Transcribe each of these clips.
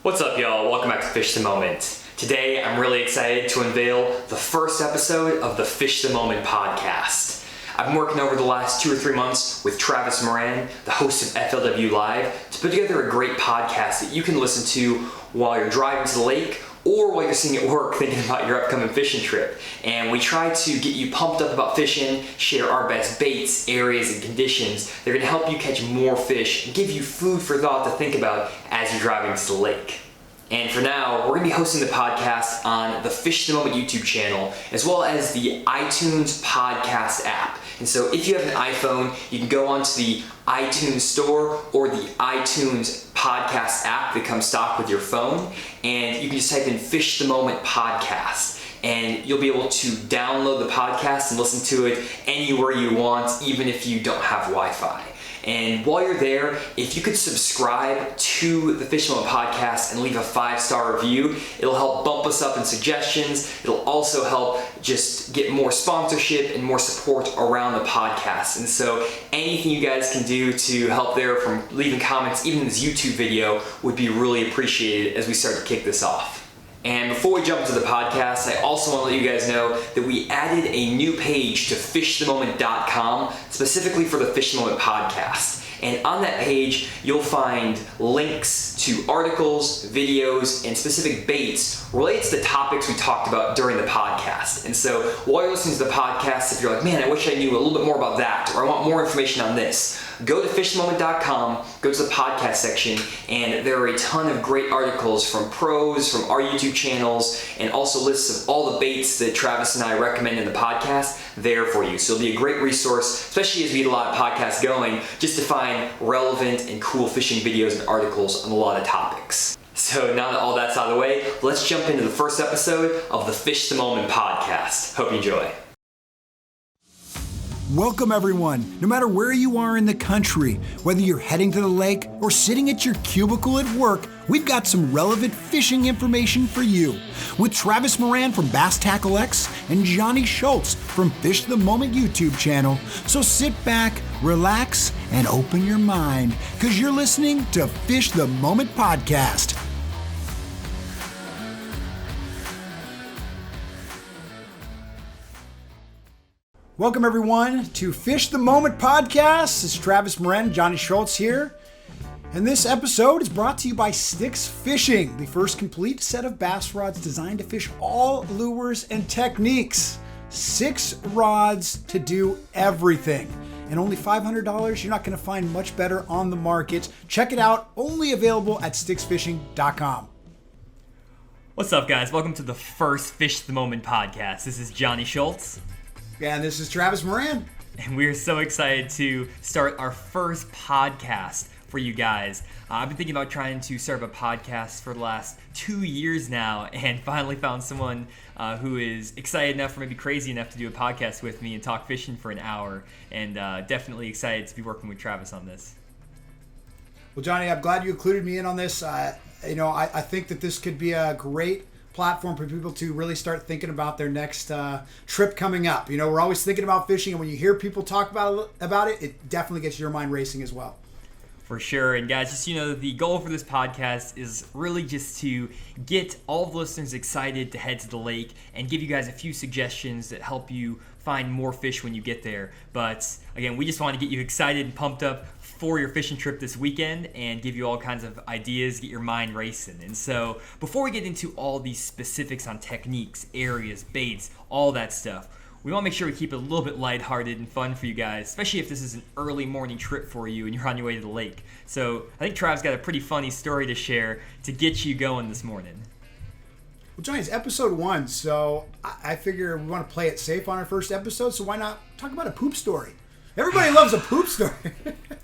What's up, y'all? Welcome back to Fish the Moment. Today, I'm really excited to unveil the first episode of the Fish the Moment podcast. I've been working over the last 2 or 3 months with Travis Moran, the host of FLW Live, to put together a great podcast that you can listen to while you're driving to the lake or while you're sitting at work thinking about your upcoming fishing trip. And we try to get you pumped up about fishing, share our best baits, areas, and conditions. They're gonna help you catch more fish and give you food for thought to think about as you're driving to the lake. And for now, we're gonna be hosting the podcast on the Fish the Moment YouTube channel, as well as the iTunes podcast app. And so if you have an iPhone, you can go onto the iTunes store or the iTunes podcast app that comes stock with your phone, and you can just type in Fish the Moment podcast. And you'll be able to download the podcast and listen to it anywhere you want, even if you don't have Wi-Fi. And while you're there, if you could subscribe to the Fish the Moment podcast and leave a 5-star review, it'll help bump us up in suggestions. It'll also help just get more sponsorship and more support around the podcast. And so anything you guys can do to help there, from leaving comments, even this YouTube video, would be really appreciated as we start to kick this off. And before we jump into the podcast, I also want to let you guys know that we added a new page to fishthemoment.com specifically for the Fish the Moment podcast. And on that page, you'll find links to articles, videos, and specific baits related to the topics we talked about during the podcast. And so while you're listening to the podcast, if you're like, man, I wish I knew a little bit more about that, or I want more information on this, go to fishthemoment.com, go to the podcast section, and there are a ton of great articles from pros, from our YouTube channels, and also lists of all the baits that Travis and I recommend in the podcast there for you. So it'll be a great resource, especially as we get a lot of podcasts going, just to find relevant and cool fishing videos and articles on a lot of topics. So now that all that's out of the way, let's jump into the first episode of the Fish the Moment podcast. Hope you enjoy. Welcome everyone, no matter where you are in the country, whether you're heading to the lake or sitting at your cubicle at work, we've got some relevant fishing information for you. With Travis Moran from Bass Tackle X and Jonny Schultz from Fish the Moment YouTube channel. So sit back, relax, and open your mind, because you're listening to Fish the Moment podcast. Welcome everyone to Fish the Moment podcast. It's Travis Moran, Jonny Schultz here. And this episode is brought to you by Sticks Fishing, the first complete set of bass rods designed to fish all lures and techniques. 6 rods to do everything. And only $500, you're not going to find much better on the market. Check it out, only available at sticksfishing.com. What's up, guys? Welcome to the first Fish the Moment podcast. This is Jonny Schultz. And this is Travis Moran. And we're so excited to start our first podcast for you guys. I've been thinking about trying to start a podcast for the last 2 years now, and finally found someone who is excited enough, or maybe crazy enough, to do a podcast with me and talk fishing for an hour. And definitely excited to be working with Travis on this. Well, Jonny, I'm glad you included me in on this. I think that this could be a great platform for people to really start thinking about their next trip coming up. You know, we're always thinking about fishing, and when you hear people talk about it, it definitely gets your mind racing as well. For sure. And guys, just the goal for this podcast is really just to get all the listeners excited to head to the lake and give you guys a few suggestions that help you find more fish when you get there. But again, we just want to get you excited and pumped up for your fishing trip this weekend and give you all kinds of ideas, get your mind racing. And so before we get into all these specifics on techniques, areas, baits, all that stuff, we want to make sure we keep it a little bit lighthearted and fun for you guys, especially if this is an early morning trip for you and you're on your way to the lake. So I think Trav's got a pretty funny story to share to get you going this morning. Well, Jonny, it's episode 1, so I figure we want to play it safe on our first episode, so why not talk about a poop story? Everybody loves a poop story.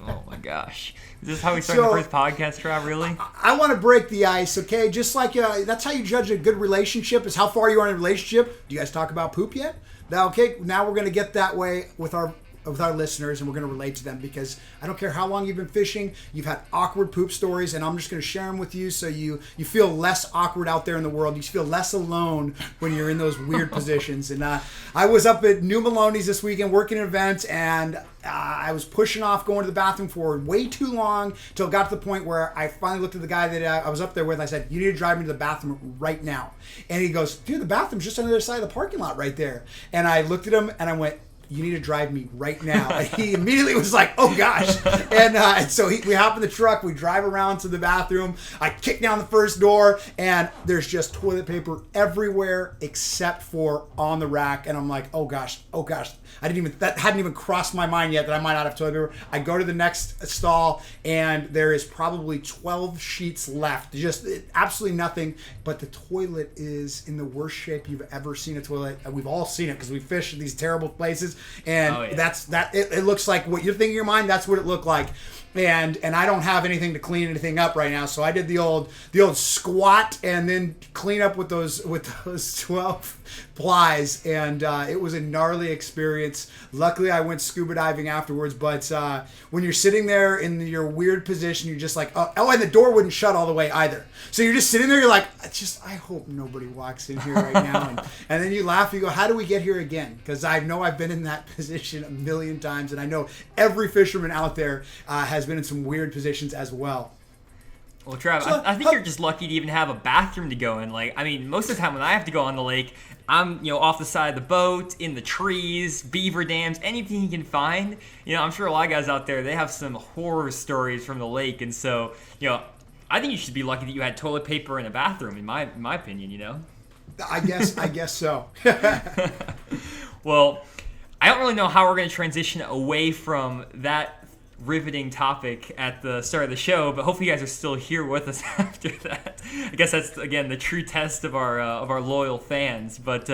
Oh my gosh. Is this how we start the first podcast, Trav, really? I want to break the ice, okay? Just like that's how you judge a good relationship, is how far you are in a relationship. Do you guys talk about poop yet? Now, okay, now we're going to get that way with our with our listeners, and we're going to relate to them, because I don't care how long you've been fishing, you've had awkward poop stories, and I'm just going to share them with you so you feel less awkward out there in the world. You feel less alone when you're in those weird positions. And I was up at New Maloney's this weekend working an event, and I was pushing off going to the bathroom for way too long till it got to the point where I finally looked at the guy that I was up there with. And I said, "You need to drive me to the bathroom right now." And he goes, "Dude, the bathroom's just on the other side of the parking lot right there." And I looked at him and I went, "You need to drive me right now." And he immediately was like, "Oh gosh." And so we hop in the truck, we drive around to the bathroom. I kick down the first door, and there's just toilet paper everywhere except for on the rack. And I'm like, oh gosh. That hadn't even crossed my mind yet that I might not have toilet paper. I go to the next stall, and there is probably 12 sheets left. Just absolutely nothing. But the toilet is in the worst shape you've ever seen a toilet. We've all seen it because we fish in these terrible places. And it looks like what you're thinking in your mind. That's what it looked like. And I don't have anything to clean anything up right now, so I did the old squat and then clean up with those 12 plies, and it was a gnarly experience. Luckily, I went scuba diving afterwards, but when you're sitting there in your weird position, you're just like, oh, and the door wouldn't shut all the way either. So you're just sitting there, you're like, I hope nobody walks in here right now. And then you laugh, you go, how do we get here again? Because I know I've been in that position a million times, and I know every fisherman out there has been in some weird positions as well. Well, Trav, I think you're just lucky to even have a bathroom to go in. Like, I mean, most of the time when I have to go on the lake, I'm, off the side of the boat, in the trees, beaver dams, anything you can find. I'm sure a lot of guys out there, they have some horror stories from the lake. And so, I think you should be lucky that you had toilet paper and a bathroom, in my opinion, I guess so. Well, I don't really know how we're going to transition away from that riveting topic at the start of the show, but hopefully you guys are still here with us after that. I guess that's, again, the true test of our loyal fans. But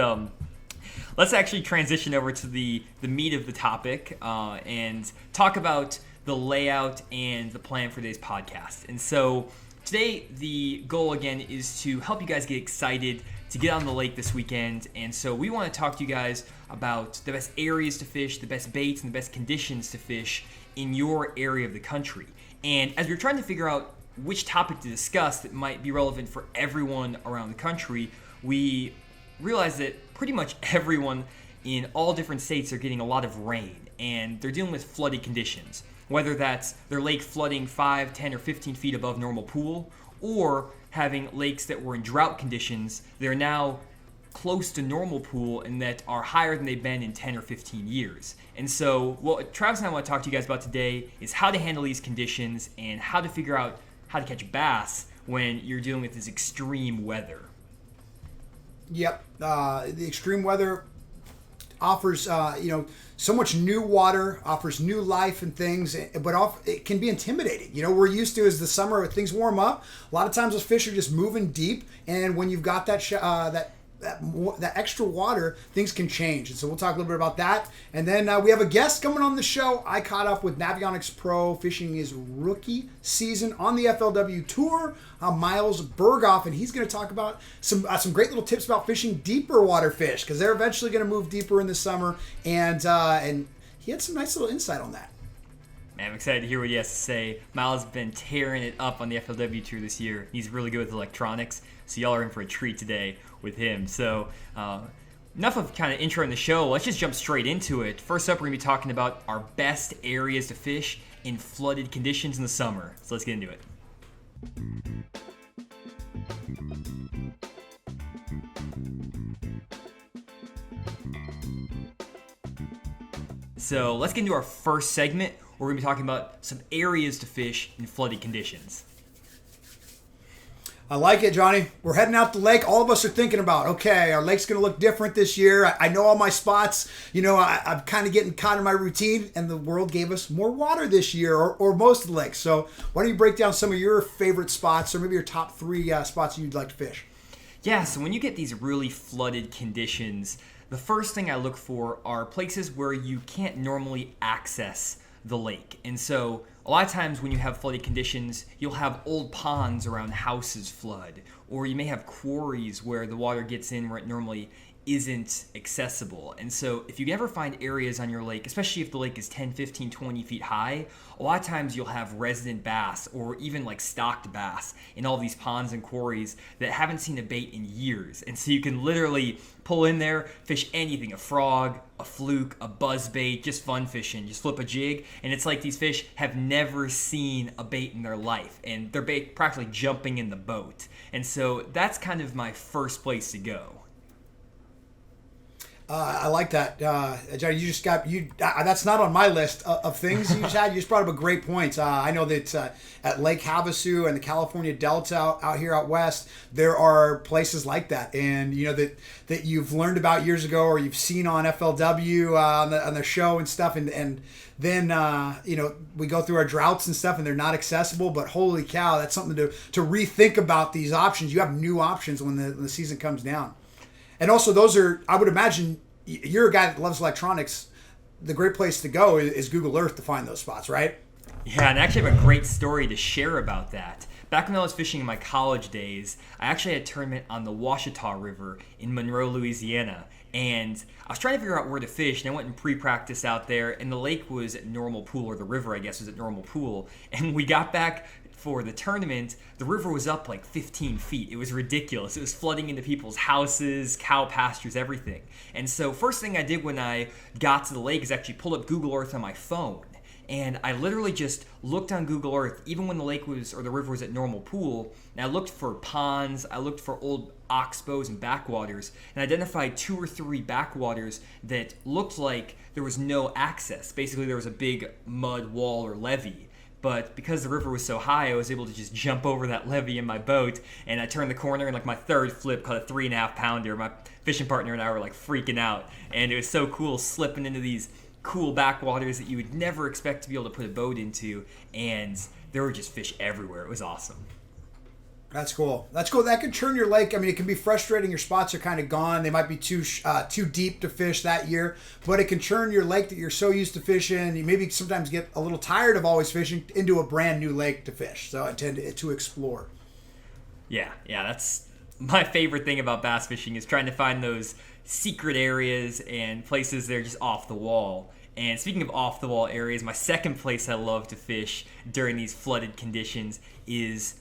let's actually transition over to the meat of the topic and talk about the layout and the plan for today's podcast. And so today the goal, again, is to help you guys get excited to get on the lake this weekend. And so we want to talk to you guys about the best areas to fish, the best baits, and the best conditions to fish in your area of the country. And as we're trying to figure out which topic to discuss that might be relevant for everyone around the country, we realized that pretty much everyone in all different states are getting a lot of rain, and they're dealing with flooded conditions, whether that's their lake flooding 5, 10, or 15 feet above normal pool, or having lakes that were in drought conditions. They're now close to normal pool and that are higher than they've been in 10 or 15 years. And so what Travis and I want to talk to you guys about today is how to handle these conditions and how to figure out how to catch bass when you're dealing with this extreme weather. Yep. The extreme weather offers, so much new water, offers new life and things, but it can be intimidating. We're used to, as the summer, things warm up, a lot of times those fish are just moving deep, and when you've got that extra water, things can change. And so we'll talk a little bit about that. And then we have a guest coming on the show. I caught up with Navionics Pro fishing his rookie season on the FLW Tour, Miles Berghoff, and he's going to talk about some great little tips about fishing deeper water fish, because they're eventually going to move deeper in the summer. And he had some nice little insight on that. Man, I'm excited to hear what he has to say. Miles has been tearing it up on the FLW Tour this year. He's really good with electronics, so y'all are in for a treat today with him. So enough of kind of introing the show. Let's just jump straight into it. First up, we're going to be talking about our best areas to fish in flooded conditions in the summer. So let's get into it. So let's get into our first segment. We're going to be talking about some areas to fish in flooded conditions. I like it, Johnny. We're heading out the lake. All of us are thinking about, okay, our lake's going to look different this year. I know all my spots. I'm kind of getting caught in my routine, and the world gave us more water this year, or most of the lakes. So why don't you break down some of your favorite spots, or maybe your top 3 spots you'd like to fish? Yeah, so when you get these really flooded conditions, the first thing I look for are places where you can't normally access the lake. And so a lot of times when you have flooded conditions, you'll have old ponds around houses flood, or you may have quarries where the water gets in where it normally isn't accessible. And so if you ever find areas on your lake, especially if the lake is 10, 15, 20 feet high, a lot of times you'll have resident bass or even like stocked bass in all these ponds and quarries that haven't seen a bait in years. And so you can literally pull in there, fish anything, a frog, a fluke, a buzz bait, just fun fishing, just flip a jig. And it's like these fish have never seen a bait in their life and they're practically jumping in the boat. And so that's kind of my first place to go. I like that, Johnny. You just got that's not on my list of things you just had. You just brought up a great point. I know that at Lake Havasu and the California Delta out here out west, there are places like that, and you know that you've learned about years ago, or you've seen on FLW on the show and stuff, and then you know, we go through our droughts and stuff, and they're not accessible. But holy cow, that's something to rethink about these options. You have new options when the season comes down. And also, those are, I would imagine, you're a guy that loves electronics. The great place to go is Google Earth to find those spots, right? Yeah, and I actually have a great story to share about that. Back when I was fishing in my college days, I actually had a tournament on the Washita River in Monroe, Louisiana. And I was trying to figure out where to fish, and I went and pre-practice out there, and the lake was at normal pool, or the river, I guess, was at normal pool. And we got back for the tournament, the river was up like 15 feet. It was ridiculous. It was flooding into people's houses, cow pastures, everything. And so first thing I did when I got to the lake is actually pull up Google Earth on my phone. And I literally just looked on Google Earth, even when the lake was, or the river was at normal pool, and I looked for ponds, I looked for old oxbows and backwaters, and identified 2 or 3 backwaters that looked like there was no access. Basically, there was a big mud wall or levee. But because the river was so high, I was able to just jump over that levee in my boat, and I turned the corner, and like my third flip caught a 3.5 pounder. My fishing partner and I were like freaking out, and it was so cool slipping into these cool backwaters that you would never expect to be able to put a boat into, and there were just fish everywhere. It was awesome. That's cool. That's cool. That could turn your lake. I mean, it can be frustrating. Your spots are kind of gone. They might be too deep to fish that year, but it can turn your lake that you're so used to fishing. You maybe sometimes get a little tired of always fishing into a brand new lake to fish. So to explore. Yeah, that's my favorite thing about bass fishing is trying to find those secret areas and places that are just off the wall. And speaking of off the wall areas, my second place I love to fish during these flooded conditions is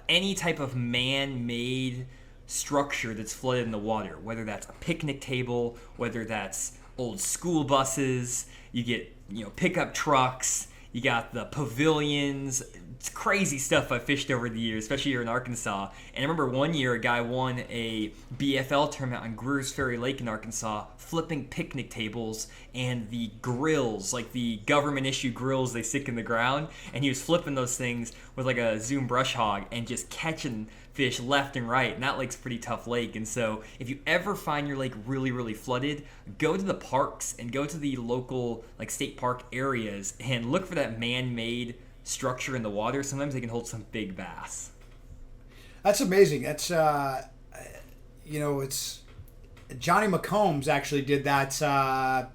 any type of man-made structure that's flooded in the water, whether that's a picnic table, whether that's old school buses, you get, you know, pickup trucks, you got the pavilions. It's crazy stuff I've fished over the years, especially here in Arkansas. And I remember one year a guy won a BFL tournament on Greer's Ferry Lake in Arkansas, flipping picnic tables and the grills, like the government issue grills they stick in the ground. And he was flipping those things with like a Zoom brush hog and just catching fish left and right. And that lake's a pretty tough lake. And so if you ever find your lake really, really flooded, go to the parks and go to the local like state park areas and look for that man-made structure in the water. Sometimes they can hold some big bass. That's amazing. That's it's Johnny McCombs actually did that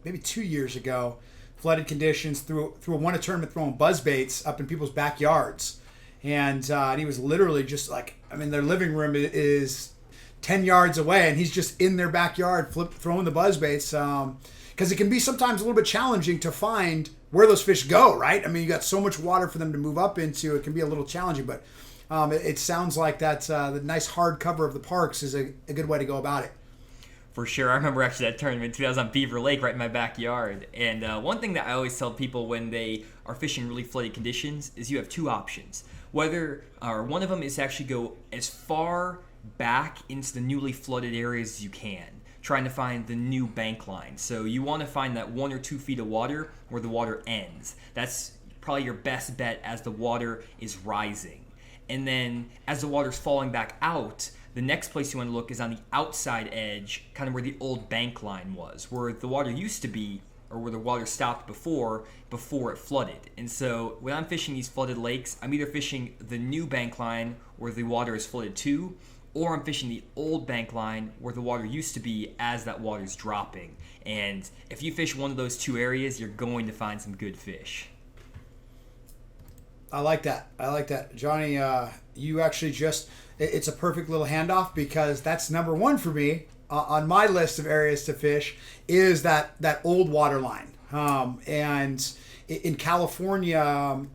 maybe 2 years ago. Flooded conditions won a tournament throwing buzz baits up in people's backyards, and he was literally just like, I mean, their living room is 10 yards away, and he's just in their backyard throwing the buzz baits. Because it can be sometimes a little bit challenging to find where those fish go, right? I mean, you got so much water for them to move up into. It can be a little challenging, but it sounds like that the nice hard cover of the parks is a good way to go about it. For sure. I remember actually that tournament too. I was on Beaver Lake right in my backyard. And one thing that I always tell people when they are fishing really flooded conditions is you have 2 options. One of them is to actually go as far back into the newly flooded areas as you can, trying to find the new bank line. So you want to find that 1 or 2 feet of water where the water ends. That's probably your best bet as the water is rising. And then as the water's falling back out, the next place you want to look is on the outside edge, kind of where the old bank line was, where the water used to be, or where the water stopped before it flooded. And so when I'm fishing these flooded lakes, I'm either fishing the new bank line where the water is flooded to, or I'm fishing the old bank line where the water used to be as that water's dropping. And if you fish one of those 2 areas, you're going to find some good fish. I like that. Johnny, you actually it's a perfect little handoff, because that's number 1 for me on my list of areas to fish is that old water line. And in California,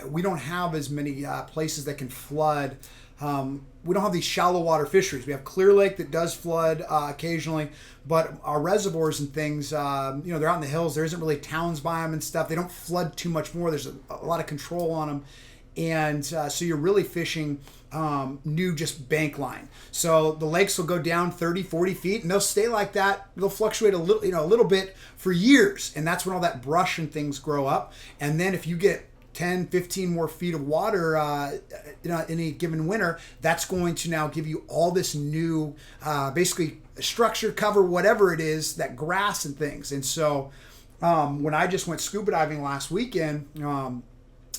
we don't have as many places that can flood. We don't have these shallow water fisheries. We have Clear Lake that does flood occasionally, but our reservoirs and things, they're out in the hills. There isn't really towns by them and stuff. They don't flood too much more. There's a lot of control on them. And so you're really fishing new just bank line. So the lakes will go down 30, 40 feet and they'll stay like that. They'll fluctuate a little bit for years. And that's when all that brush and things grow up. And then if you get 10, 15 more feet of water in any given winter, that's going to now give you all this new, basically structure, cover, whatever it is, that grass and things. And so when I just went scuba diving last weekend,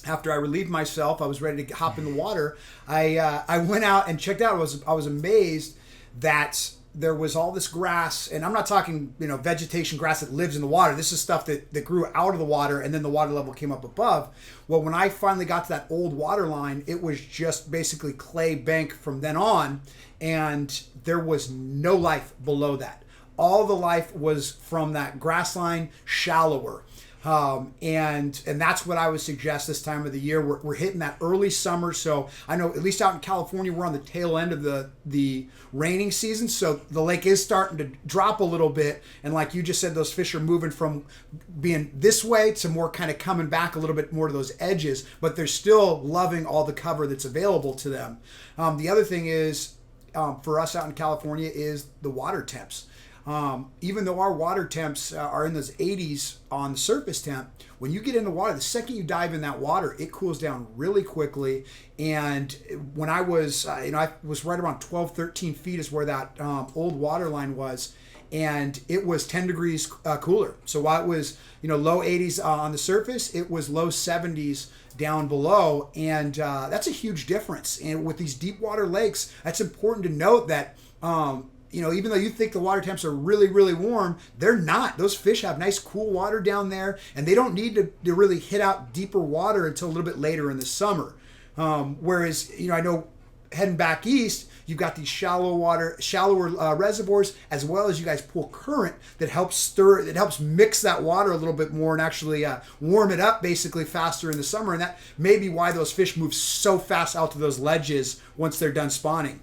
after I relieved myself, I was ready to hop in the water. I went out and checked out. I was amazed that there was all this grass, and I'm not talking, vegetation grass that lives in the water. This is stuff that grew out of the water and then the water level came up above. Well, when I finally got to that old water line, it was just basically clay bank from then on, and there was no life below that. All the life was from that grass line shallower. And that's what I would suggest this time of the year. We're hitting that early summer, so I know at least out in California we're on the tail end of the raining season, so the lake is starting to drop a little bit, and like you just said, those fish are moving from being this way to more kind of coming back a little bit more to those edges, but they're still loving all the cover that's available to them. The other thing is, for us out in California, is the water temps. Even though our water temps are in those 80s on the surface temp, when you get in the water, the second you dive in that water, it cools down really quickly. And when I was, I was right around 12, 13 feet is where that old water line was. And it was 10 degrees cooler. So while it was, low 80s on the surface, it was low 70s down below. And that's a huge difference. And with these deep water lakes, that's important to note that, even though you think the water temps are really, really warm, they're not. Those fish have nice cool water down there, and they don't need to really hit out deeper water until a little bit later in the summer. Whereas, I know heading back east, you've got these shallower reservoirs, as well as you guys pull current that helps mix that water a little bit more and actually warm it up basically faster in the summer. And that may be why those fish move so fast out to those ledges once they're done spawning.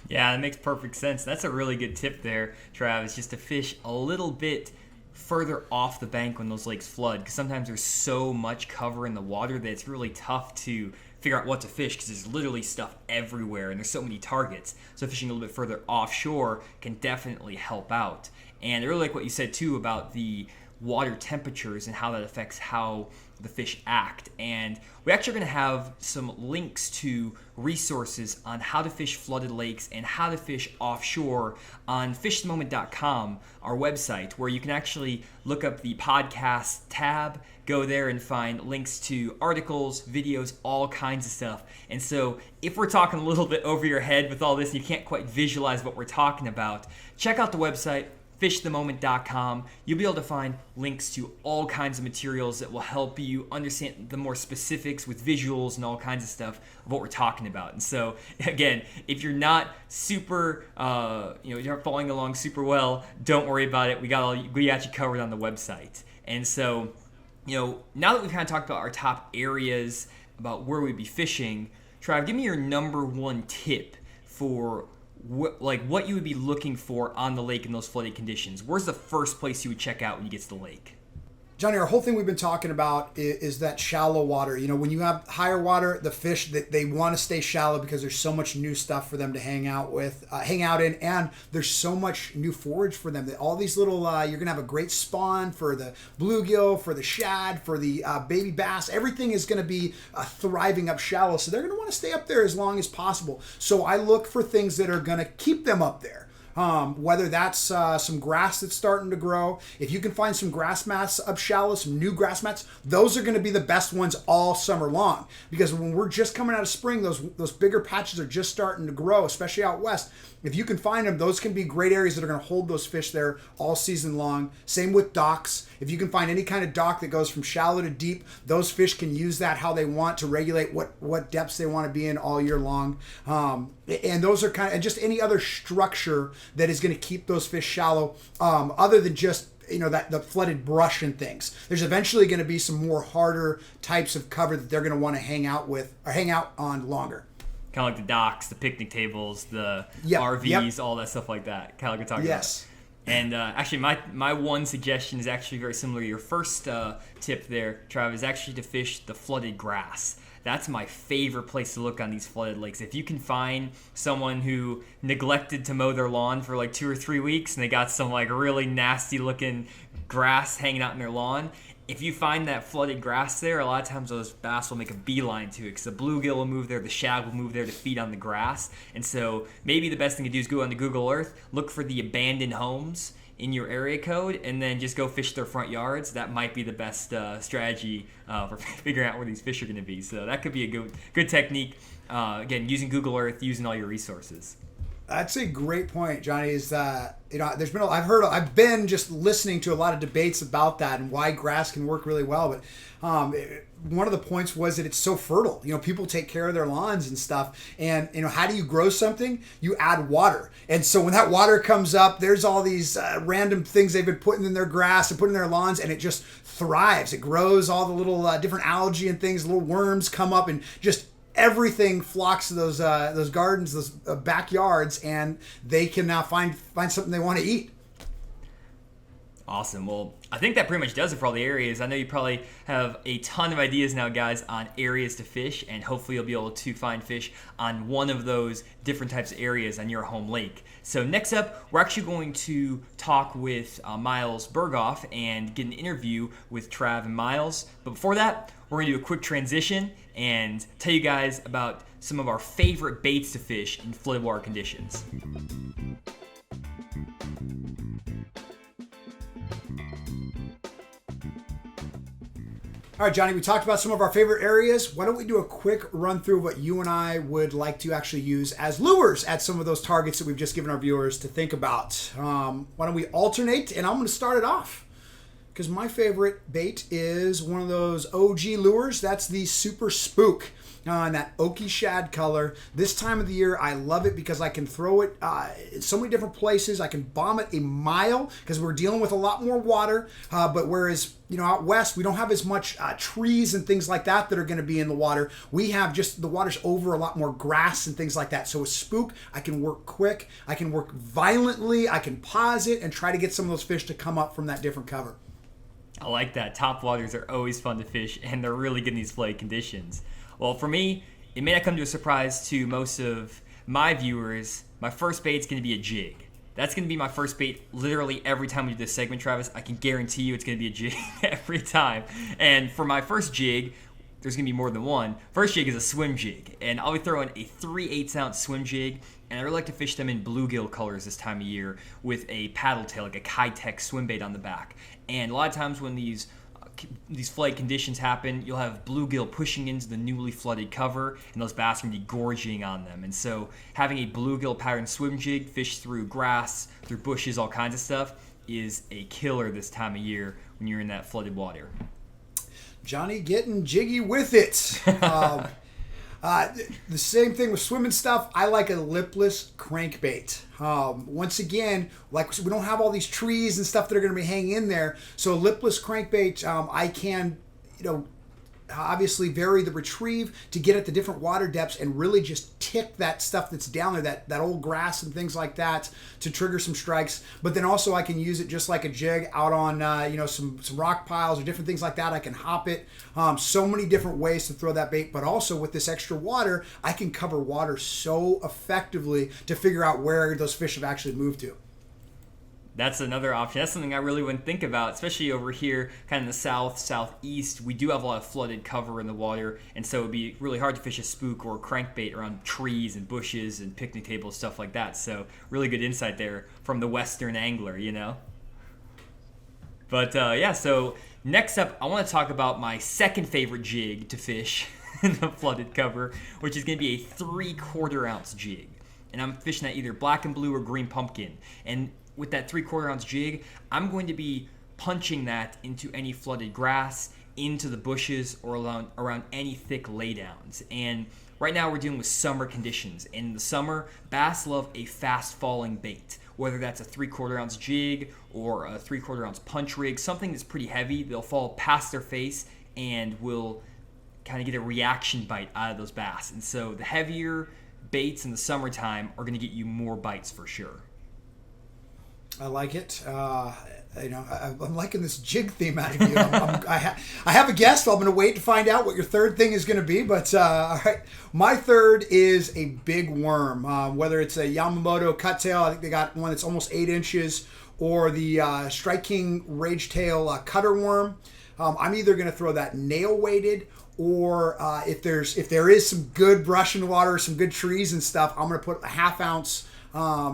Yeah, that makes perfect sense. That's a really good tip there, Travis, just to fish a little bit further off the bank when those lakes flood, because sometimes there's so much cover in the water that it's really tough to figure out what to fish because there's literally stuff everywhere and there's so many targets. So fishing a little bit further offshore can definitely help out. And I really like what you said too about the water temperatures and how that affects how the fish act. And we're actually going to have some links to resources on how to fish flooded lakes and how to fish offshore on fishthemoment.com, our website, where you can actually look up the podcast tab, go there and find links to articles, videos, all kinds of stuff. And so if we're talking a little bit over your head with all this and you can't quite visualize what we're talking about, check out the website, fishthemoment.com. You'll be able to find links to all kinds of materials that will help you understand the more specifics with visuals and all kinds of stuff of what we're talking about. And so, again, if you're not super, you're not following along super well, don't worry about it. We got you covered on the website. And so, now that we've kind of talked about our top areas, about where we'd be fishing, Trav, give me your number one tip for what you would be looking for on the lake in those flooded conditions. Where's the first place you would check out when you get to the lake? Johnny, our whole thing we've been talking about is that shallow water. When you have higher water, the fish, they want to stay shallow because there's so much new stuff for them to hang out in, and there's so much new forage for them. That all these little, you're gonna have a great spawn for the bluegill, for the shad, for the baby bass. Everything is gonna be thriving up shallow, so they're gonna want to stay up there as long as possible. So I look for things that are gonna keep them up there. Whether that's some grass that's starting to grow. If you can find some grass mats up shallow, some new grass mats, those are going to be the best ones all summer long. Because when we're just coming out of spring, those bigger patches are just starting to grow, especially out west. If you can find them, those can be great areas that are going to hold those fish there all season long. Same with docks. If you can find any kind of dock that goes from shallow to deep, those fish can use that how they want to regulate what depths they want to be in all year long. And those are and just any other structure that is going to keep those fish shallow, other than just that the flooded brush and things. There's eventually going to be some more harder types of cover that they're going to want to hang out on longer. Kind of like the docks, the picnic tables, the Yep, RVs, all that stuff like that. Kind of like we're talking Yes. about. And actually, my one suggestion is actually very similar to your first tip there, Trav, is actually to fish the flooded grass. That's my favorite place to look on these flooded lakes. If you can find someone who neglected to mow their lawn for like 2 or 3 weeks and they got some like really nasty looking grass hanging out in their lawn, if you find that flooded grass there, a lot of times those bass will make a beeline to it because the bluegill will move there, the shad will move there to feed on the grass. And so maybe the best thing to do is go onto Google Earth, look for the abandoned homes in your area code, and then just go fish their front yards. That might be the best strategy for figuring out where these fish are going to be. So that could be a good technique. Again, using Google Earth, using all your resources. That's a great point, Johnny. Is that I've been just listening to a lot of debates about that and why grass can work really well. But one of the points was that it's so fertile. People take care of their lawns and stuff. And how do you grow something? You add water. And so when that water comes up, there's all these random things they've been putting in their grass and putting in their lawns, and it just thrives. It grows all the little different algae and things. Little worms come up and just everything flocks to those gardens, those backyards, and they can now find something they want to eat. Awesome. Well, I think that pretty much does it for all the areas. I know you probably have a ton of ideas now, guys, on areas to fish, and hopefully you'll be able to find fish on one of those different types of areas on your home lake. So next up, we're actually going to talk with Miles Berghoff and get an interview with Trav and Miles. But before that, we're going to do a quick transition and tell you guys about some of our favorite baits to fish in flooded water conditions. All right, Johnny, we talked about some of our favorite areas. Why don't we do a quick run through what you and I would like to actually use as lures at some of those targets that we've just given our viewers to think about. Why don't we alternate? And I'm going to start it off because my favorite bait is one of those OG lures. That's the Super Spook. In that oaky shad color. This time of the year, I love it because I can throw it in so many different places. I can bomb it a mile because we're dealing with a lot more water. But whereas, out west, we don't have as much trees and things like that are going to be in the water. We have just the water's over a lot more grass and things like that. So with Spook, I can work quick. I can work violently. I can pause it and try to get some of those fish to come up from that different cover. I like that. Top waters are always fun to fish, and they're really good in these flooded conditions. Well, for me, it may not come to a surprise to most of my viewers. My first bait's going to be a jig. That's going to be my first bait literally every time we do this segment, Travis. I can guarantee you it's going to be a jig every time. And for my first jig, there's going to be more than one. First jig is a swim jig, and I'll be throwing a 3/8 ounce swim jig, and I really like to fish them in bluegill colors this time of year with a paddle tail, like a Kitech swim bait on the back. And a lot of times when these flood conditions happen, you'll have bluegill pushing into the newly flooded cover, and those bass are going to be gorging on them. And so having a bluegill pattern swim jig fish through grass, through bushes, all kinds of stuff is a killer this time of year when you're in that flooded water. Johnny getting jiggy with it. The same thing with swimming stuff. I like a lipless crankbait. Once again, like we don't have all these trees and stuff that are going to be hanging in there. So a lipless crankbait, I can, obviously vary the retrieve to get at the different water depths and really just tick that stuff that's down there, that old grass and things like that, to trigger some strikes. But then also I can use it just like a jig out on some rock piles or different things like that. I can hop it. So many different ways to throw that bait. But also with this extra water, I can cover water so effectively to figure out where those fish have actually moved to. That's another option. That's something I really wouldn't think about, especially over here, kind of in the south, southeast. We do have a lot of flooded cover in the water, and so it would be really hard to fish a spook or a crankbait around trees and bushes and picnic tables, stuff like that. So really good insight there from the Western angler, But so next up, I want to talk about my second favorite jig to fish in the flooded cover, which is going to be a 3/4 ounce jig. And I'm fishing at either black and blue or green pumpkin. And with that 3/4 ounce jig, I'm going to be punching that into any flooded grass, into the bushes, or around any thick laydowns. And right now we're dealing with summer conditions. In the summer, bass love a fast-falling bait. Whether that's a 3/4 ounce jig or a 3/4 ounce punch rig, something that's pretty heavy, they'll fall past their face and will kind of get a reaction bite out of those bass. And so the heavier baits in the summertime are going to get you more bites for sure. I like it. I'm liking this jig theme out of you. I have a guest. So I'm going to wait to find out what your third thing is going to be. But all right, my third is a big worm. Whether it's a Yamamoto cuttail, I think they got one that's almost 8 inches, or the Strike King Rage Tail cutter worm. I'm either going to throw that nail weighted, or if there is some good brush in the water, some good trees and stuff, I'm going to put a 1/2 ounce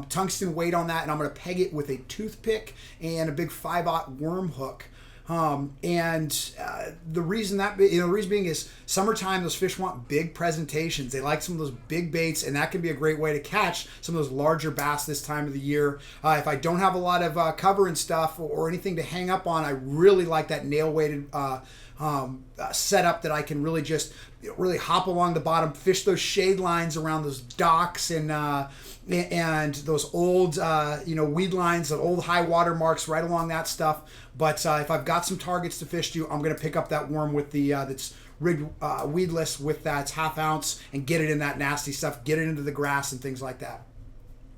tungsten weight on that, and I'm going to peg it with a toothpick and a big 5/0 worm hook. The reason being is summertime, those fish want big presentations. They like some of those big baits, and that can be a great way to catch some of those larger bass this time of the year. If I don't have a lot of cover and stuff or anything to hang up on, I really like that nail weighted setup that I can really just really hop along the bottom, fish those shade lines around those docks and those old weed lines, the old high water marks right along that stuff. But if I've got some targets to fish to, I'm going to pick up that worm with the that's rigged weedless with that 1/2 ounce and get it in that nasty stuff, get it into the grass and things like that.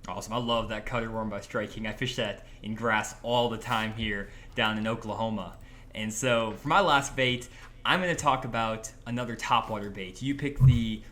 Awesome. I love that cutter worm by Strike King. I fish that in grass all the time here down in Oklahoma. And so for my last bait, I'm going to talk about another topwater bait. You picked the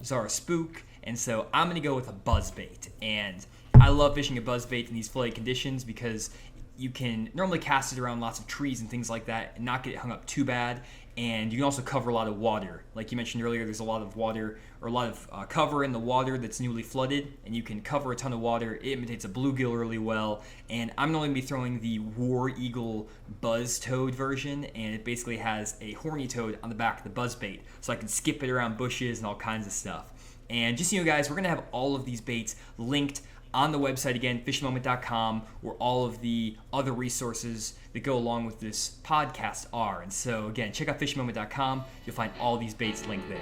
Zara Spook, and so I'm going to go with a buzz bait. And I love fishing a buzz bait in these flooded conditions because you can normally cast it around lots of trees and things like that and not get it hung up too bad. And you can also cover a lot of water. Like you mentioned earlier, there's a lot of water or a lot of cover in the water that's newly flooded, and you can cover a ton of water. It imitates a bluegill really well. And I'm only going to be throwing the War Eagle Buzz Toad version, and it basically has a horny toad on the back of the buzz bait, so I can skip it around bushes and all kinds of stuff. And just so you know, guys, we're going to have all of these baits linked on the website again, fishthemoment.com, where all of the other resources that go along with this podcast are. And so, again, check out fishthemoment.com. You'll find all these baits linked there.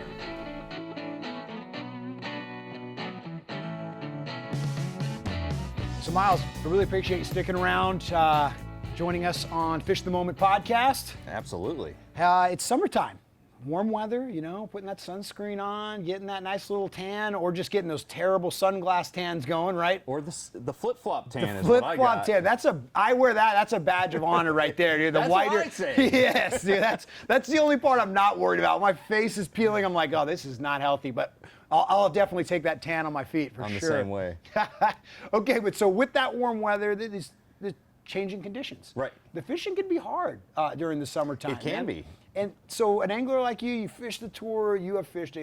So, Miles, I really appreciate you sticking around, joining us on Fish the Moment podcast. Absolutely. It's summertime. Warm weather, putting that sunscreen on, getting that nice little tan, or just getting those terrible sunglass tans going, right? Or the flip-flop tan is what I got. Flip-flop tan. I wear that. That's a badge of honor right there, dude. The that's whiter. What I'd say. Yes, dude. That's the only part I'm not worried about. My face is peeling. I'm like, oh, this is not healthy, but I'll definitely take that tan on my feet for sure. I'm the same way. Okay, but so with that warm weather, the changing conditions. Right. The fishing can be hard during the summertime. It can be. And so an angler like you fish the tour, you've fished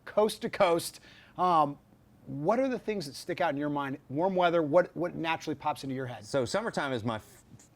coast to coast. What are the things that stick out in your mind? Warm weather, what naturally pops into your head? So summertime is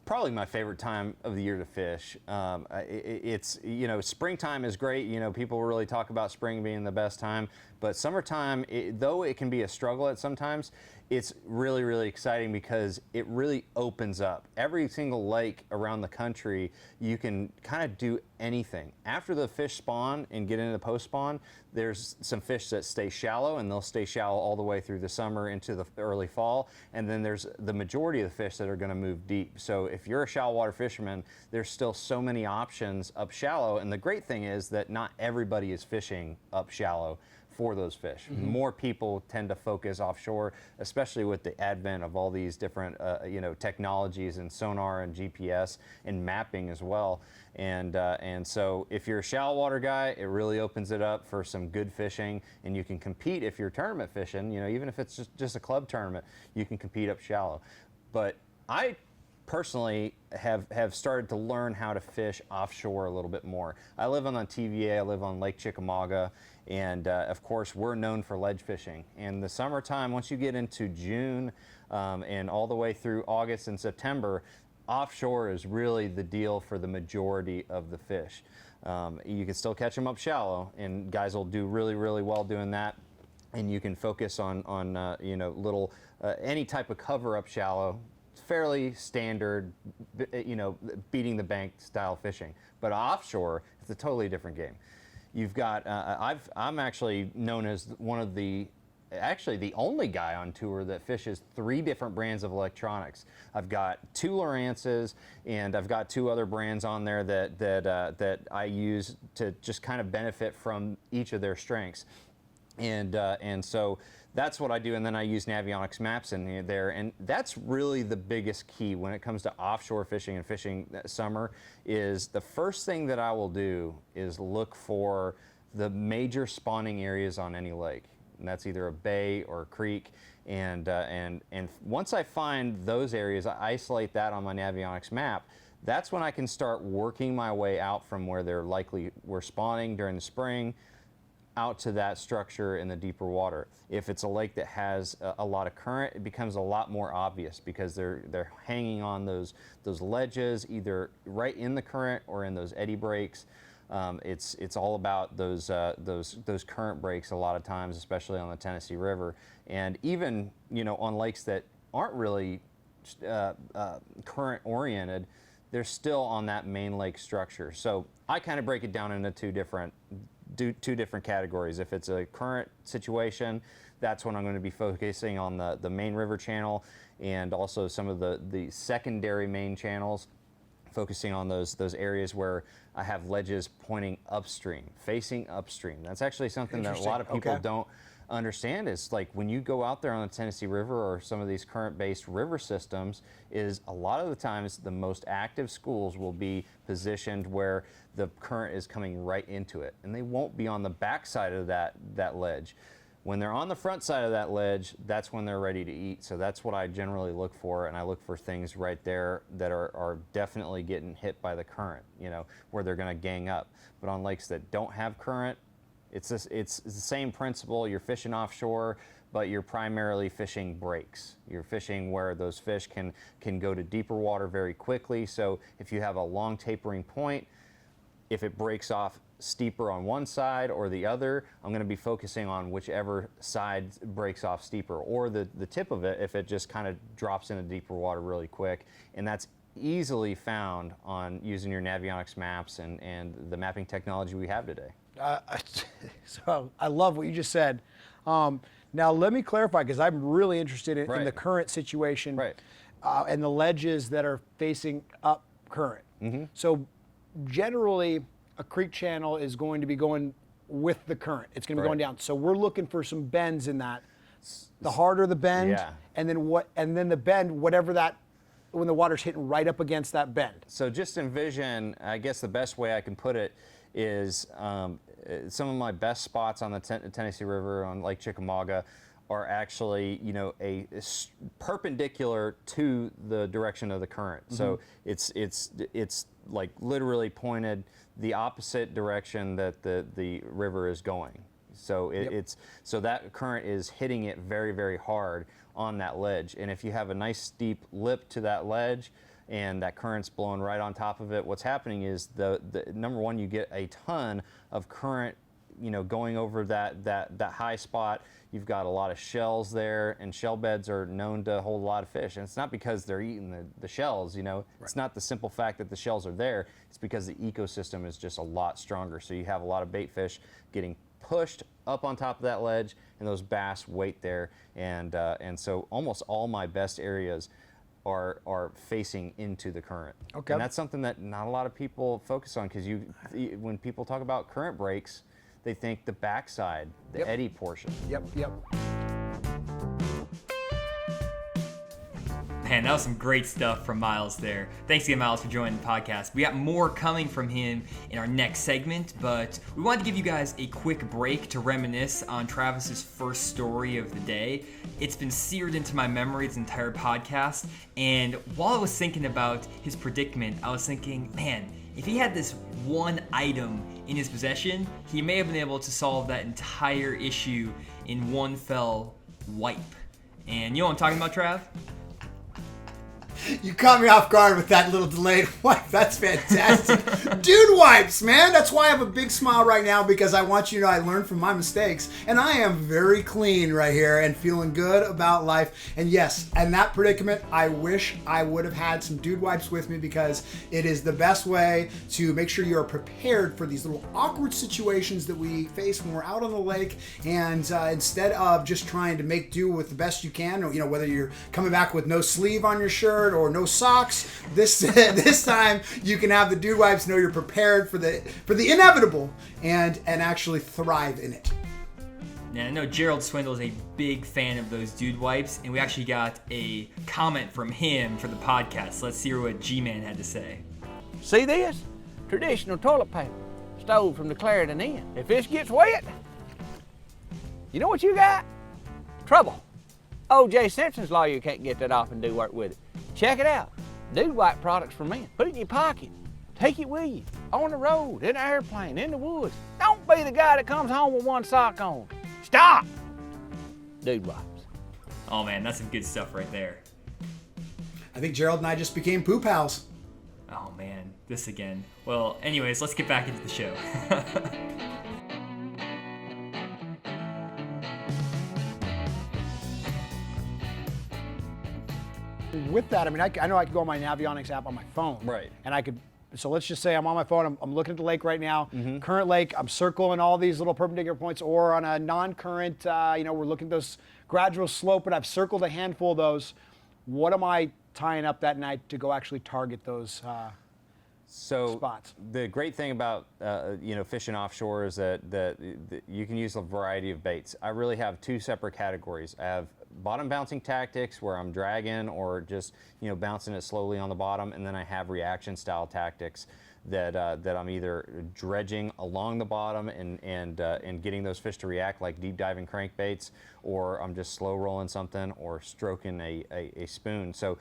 probably my favorite time of the year to fish. It's springtime is great. People really talk about spring being the best time, but summertime, though it can be a struggle at sometimes, it's really, really exciting because it really opens up. Every single lake around the country, you can kind of do anything. After the fish spawn and get into the post-spawn, there's some fish that stay shallow, and they'll stay shallow all the way through the summer into the early fall. And then there's the majority of the fish that are going to move deep. So if you're a shallow water fisherman, there's still so many options up shallow. And the great thing is that not everybody is fishing up shallow for those fish. Mm-hmm. More people tend to focus offshore, especially with the advent of all these different technologies and sonar and GPS and mapping as well. And so if you're a shallow water guy, it really opens it up for some good fishing, and you can compete if you're tournament fishing. Even if it's just a club tournament, you can compete up shallow. But I personally have started to learn how to fish offshore a little bit more. I live on TVA, I live on Lake Chickamauga, and of course we're known for ledge fishing. And the summertime, once you get into June and all the way through August and September, offshore is really the deal for the majority of the fish. You can still catch them up shallow, and guys will do really, really well doing that. And you can focus on little any type of cover up shallow, fairly standard, beating the bank style fishing. But offshore, it's a totally different game. you've got, I'm actually known as the only guy on tour that fishes 3 different brands of electronics. I've got 2 Lowrances, and I've got 2 other brands on there that I use to just kind of benefit from each of their strengths. And so that's what I do, and then I use Navionics maps in there, and that's really the biggest key when it comes to offshore fishing and fishing that summer. Is the first thing that I will do is look for the major spawning areas on any lake, and that's either a bay or a creek. And once I find those areas, I isolate that on my Navionics map. That's when I can start working my way out from where we're spawning during the spring, out to that structure in the deeper water. If it's a lake that has a lot of current, it becomes a lot more obvious because they're hanging on those ledges, either right in the current or in those eddy breaks. It's all about those current breaks a lot of times, especially on the Tennessee River, and even on lakes that aren't really current oriented, they're still on that main lake structure. So I kind of break it down into two different categories. If it's a current situation, that's when I'm going to be focusing on the main river channel and also some of the secondary main channels, focusing on those areas where I have ledges pointing upstream, facing upstream. That's actually something that a lot of people don't understand. Is like when you go out there on the Tennessee River or some of these current-based river systems, is a lot of the times the most active schools will be positioned where the current is coming right into it, and they won't be on the back side of that ledge. When they're on the front side of that ledge, that's when they're ready to eat. So that's what I generally look for, and I look for things right there that are definitely getting hit by the current, where they're going to gang up. But on lakes that don't have current, it's the same principle. You're fishing offshore, but you're primarily fishing breaks. You're fishing where those fish can go to deeper water very quickly. So if you have a long tapering point, if it breaks off steeper on one side or the other, I'm going to be focusing on whichever side breaks off steeper, or the tip of it if it just kind of drops into deeper water really quick. And that's easily found on using your Navionics maps and the mapping technology we have today. So I love what you just said. Now let me clarify, because I'm really interested in the current situation and the ledges that are facing up current. Mm-hmm. So generally, a creek channel is going to be going with the current. It's going to be going down. So we're looking for some bends in that. The harder the bend, and then the bend, whatever that, when the water's hitting right up against that bend. So just envision, I guess the best way I can put it is some of my best spots on the Tennessee River on Lake Chickamauga are actually, a perpendicular to the direction of the current. Mm-hmm. So it's like literally pointed the opposite direction that the river is going. So so that current is hitting it very, very hard on that ledge. And if you have a nice steep lip to that ledge and that current's blowing right on top of it, what's happening is the number one, you get a ton of current, going over that high spot. You've got a lot of shells there, and shell beds are known to hold a lot of fish. And it's not because they're eating the shells, It's not the simple fact that the shells are there. It's because the ecosystem is just a lot stronger. So you have a lot of bait fish getting pushed up on top of that ledge, and those bass wait there. And so almost all my best areas are facing into the current. Okay. And that's something that not a lot of people focus on, because when people talk about current breaks, they think the backside, the eddy portion. Yep. Man, that was some great stuff from Miles there. Thanks again, Miles, for joining the podcast. We got more coming from him in our next segment, but we wanted to give you guys a quick break to reminisce on Travis's first story of the day. It's been seared into my memory this entire podcast, and while I was thinking about his predicament, I was thinking, man, if he had this one item in his possession, he may have been able to solve that entire issue in one fell wipe. And you know what I'm talking about, Trav? You caught me off guard with that little delayed wipe. That's fantastic. Dude wipes, man. That's why I have a big smile right now, because I want you to know I learned from my mistakes. And I am very clean right here and feeling good about life. And yes, in that predicament, I wish I would have had some dude wipes with me, because it is the best way to make sure you're prepared for these little awkward situations that we face when we're out on the lake. And instead of just trying to make do with the best you can, or, whether you're coming back with no sleeve on your shirt or no socks, this time you can have the dude wipes. Know you're prepared for the inevitable and actually thrive in it. Yeah, I know Gerald Swindle is a big fan of those dude wipes, and we actually got a comment from him for the podcast. Let's hear what G-Man had to say. See this? Traditional toilet paper, stole from the Clarendon Inn. If this gets wet, you know what you got? Trouble. O.J. Simpson's lawyer can't get that off and do work with it. Check it out. Dude wipe products for men. Put it in your pocket. Take it with you. On the road, in an airplane, in the woods. Don't be the guy that comes home with one sock on. Stop! Dude wipes. Oh man, that's some good stuff right there. I think Gerald and I just became poop pals. Oh man, this again. Well, anyways, let's get back into the show. With that, I mean, I know I could go on my Navionics app on my phone. Right. And I could, so let's just say I'm on my phone, I'm looking at the lake right now, current lake, I'm circling all these little perpendicular points, or on a non-current, we're looking at those gradual slope, and I've circled a handful of those. What am I tying up that night to go actually target those spots? The great thing about fishing offshore is that you can use a variety of baits. I really have two separate categories. I have bottom bouncing tactics, where I'm dragging or just bouncing it slowly on the bottom, and then I have reaction style tactics that I'm either dredging along the bottom and getting those fish to react, like deep diving crankbaits, or I'm just slow rolling something or stroking a spoon. So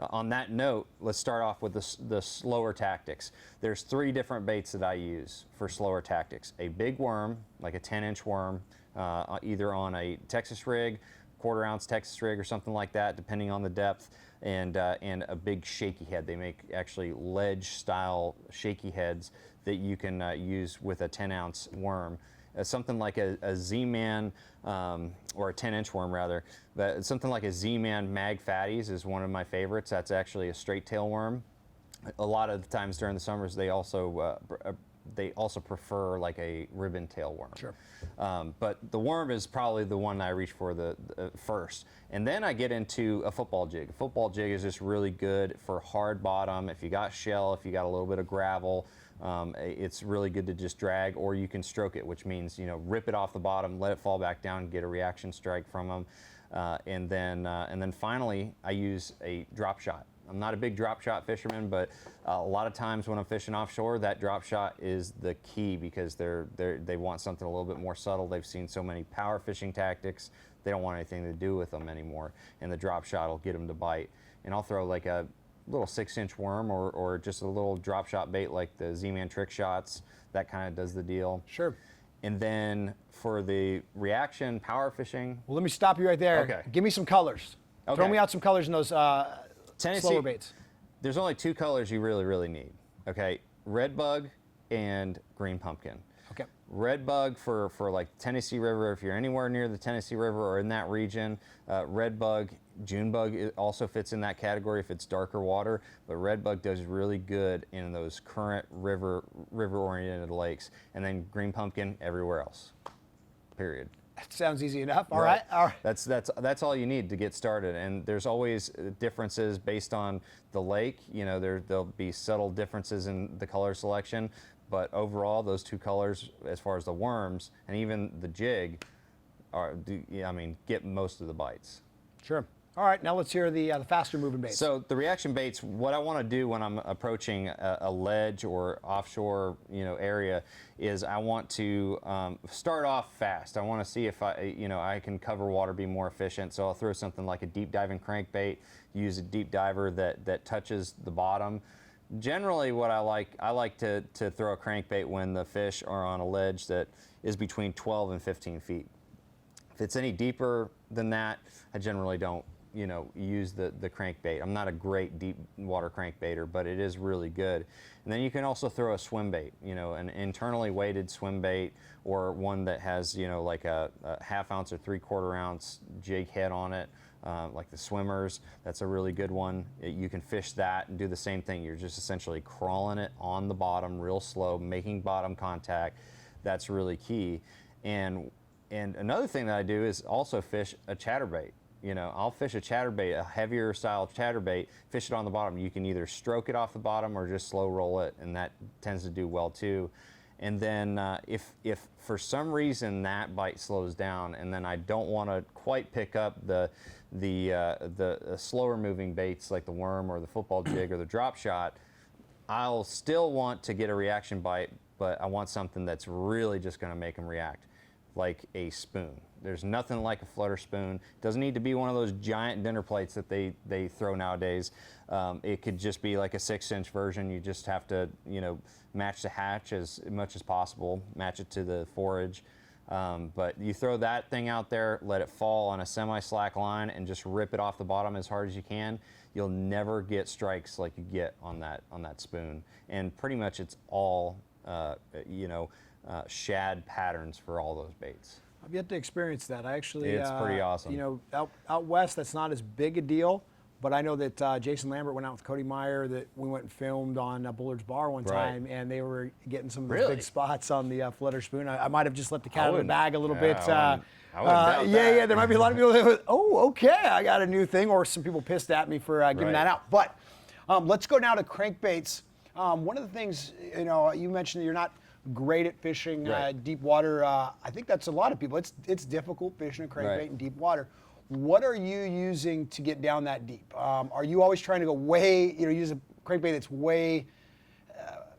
on that note, let's start off with the slower tactics. There's three different baits that I use for slower tactics. A big worm, like a 10-inch worm, either on a Texas rig, quarter-ounce Texas rig or something like that, depending on the depth, and a big shaky head. They make actually ledge-style shaky heads that you can use with a 10-ounce worm. Something like a Z-Man, or a 10-inch worm rather, but something like a Z-Man Mag Fatties is one of my favorites. That's actually a straight tail worm. A lot of the times during the summers, they also prefer like a ribbon tail worm. Sure. But the worm is probably the one I reach for the first. And then I get into a football jig. A football jig is just really good for hard bottom. If you got shell, if you got a little bit of gravel, it's really good to just drag, or you can stroke it, which means rip it off the bottom, let it fall back down, get a reaction strike from them, and then finally I use a drop shot. I'm not a big drop shot fisherman, but a lot of times when I'm fishing offshore, that drop shot is the key, because they want something a little bit more subtle. They've seen so many power fishing tactics, they don't want anything to do with them anymore, and the drop shot will get them to bite. And I'll throw like a little 6-inch worm or just a little drop shot bait like the Z-Man trick shots. That kind of does the deal. Sure. And then for the reaction power fishing. Well, let me stop you right there. Okay. Give me some colors. Okay. Throw me out some colors in those slower baits. There's only two colors you really need. Okay, red bug and green pumpkin. Okay. Red bug for like Tennessee River, if you're anywhere near the Tennessee River or in that region. Red bug, June bug, it also fits in that category if it's darker water, but red bug does really good in those current river-oriented lakes. And then green pumpkin everywhere else, period. That sounds easy enough. All right. That's all you need to get started. And there's always differences based on the lake. There'll be subtle differences in the color selection, but overall, those two colors, as far as the worms and even the jig, get most of the bites. Sure. All right, now let's hear the faster moving baits. So the reaction baits, what I want to do when I'm approaching a ledge or offshore, area, is I want to start off fast. I want to see if I can cover water, be more efficient. So I'll throw something like a deep diving crankbait, use a deep diver that touches the bottom. Generally, what I like to throw a crankbait when the fish are on a ledge that is between 12 and 15 feet. If it's any deeper than that, I generally don't use the crankbait. I'm not a great deep water crankbaiter, but it is really good. And then you can also throw a swim bait, an internally weighted swim bait, or one that has, like a ½ ounce or 3/4 ounce jig head on it, like the swimmers. That's a really good one. You can fish that and do the same thing. You're just essentially crawling it on the bottom real slow, making bottom contact. That's really key. And another thing that I do is also fish a chatterbait. I'll fish a chatterbait, a heavier style chatterbait, fish it on the bottom. You can either stroke it off the bottom or just slow roll it, and that tends to do well too. And then if for some reason that bite slows down, and then I don't want to quite pick up the slower moving baits like the worm or the football jig or the drop shot, I'll still want to get a reaction bite, but I want something that's really just going to make them react, like a spoon. There's nothing like a flutter spoon. It doesn't need to be one of those giant dinner plates that they throw nowadays. It could just be like a 6-inch version. You just have to, match the hatch as much as possible, match it to the forage. But you throw that thing out there, let it fall on a semi-slack line, and just rip it off the bottom as hard as you can. You'll never get strikes like you get on that spoon. And pretty much it's all, shad patterns for all those baits. I've yet to experience that. I actually, it's pretty awesome. Out west, that's not as big a deal. But I know that Jason Lambert went out with Cody Meyer, that we went and filmed on Bullard's Bar one time, and they were getting some of those big spots on the flutter spoon. I might have just let the cat out of the bag a little bit. I wouldn't doubt that. Yeah, there might be a lot of people that would, oh, okay, I got a new thing, or some people pissed at me for giving that out. But let's go now to crankbaits. One of the things, you mentioned that you're not great at fishing deep water. I think that's a lot of people. It's difficult fishing a crankbait in deep water. What are you using to get down that deep? Are you always trying to go use a crankbait that's way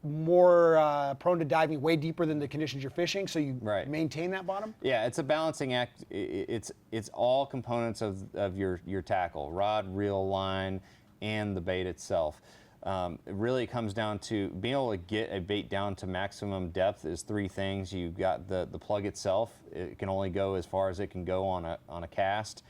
more prone to diving way deeper than the conditions you're fishing, so you maintain that bottom? Yeah, it's a balancing act. It's all components of your tackle, rod, reel, line, and the bait itself. It really comes down to being able to get a bait down to maximum depth is 3 things. You've got the plug itself. It can only go as far as it can go on a cast.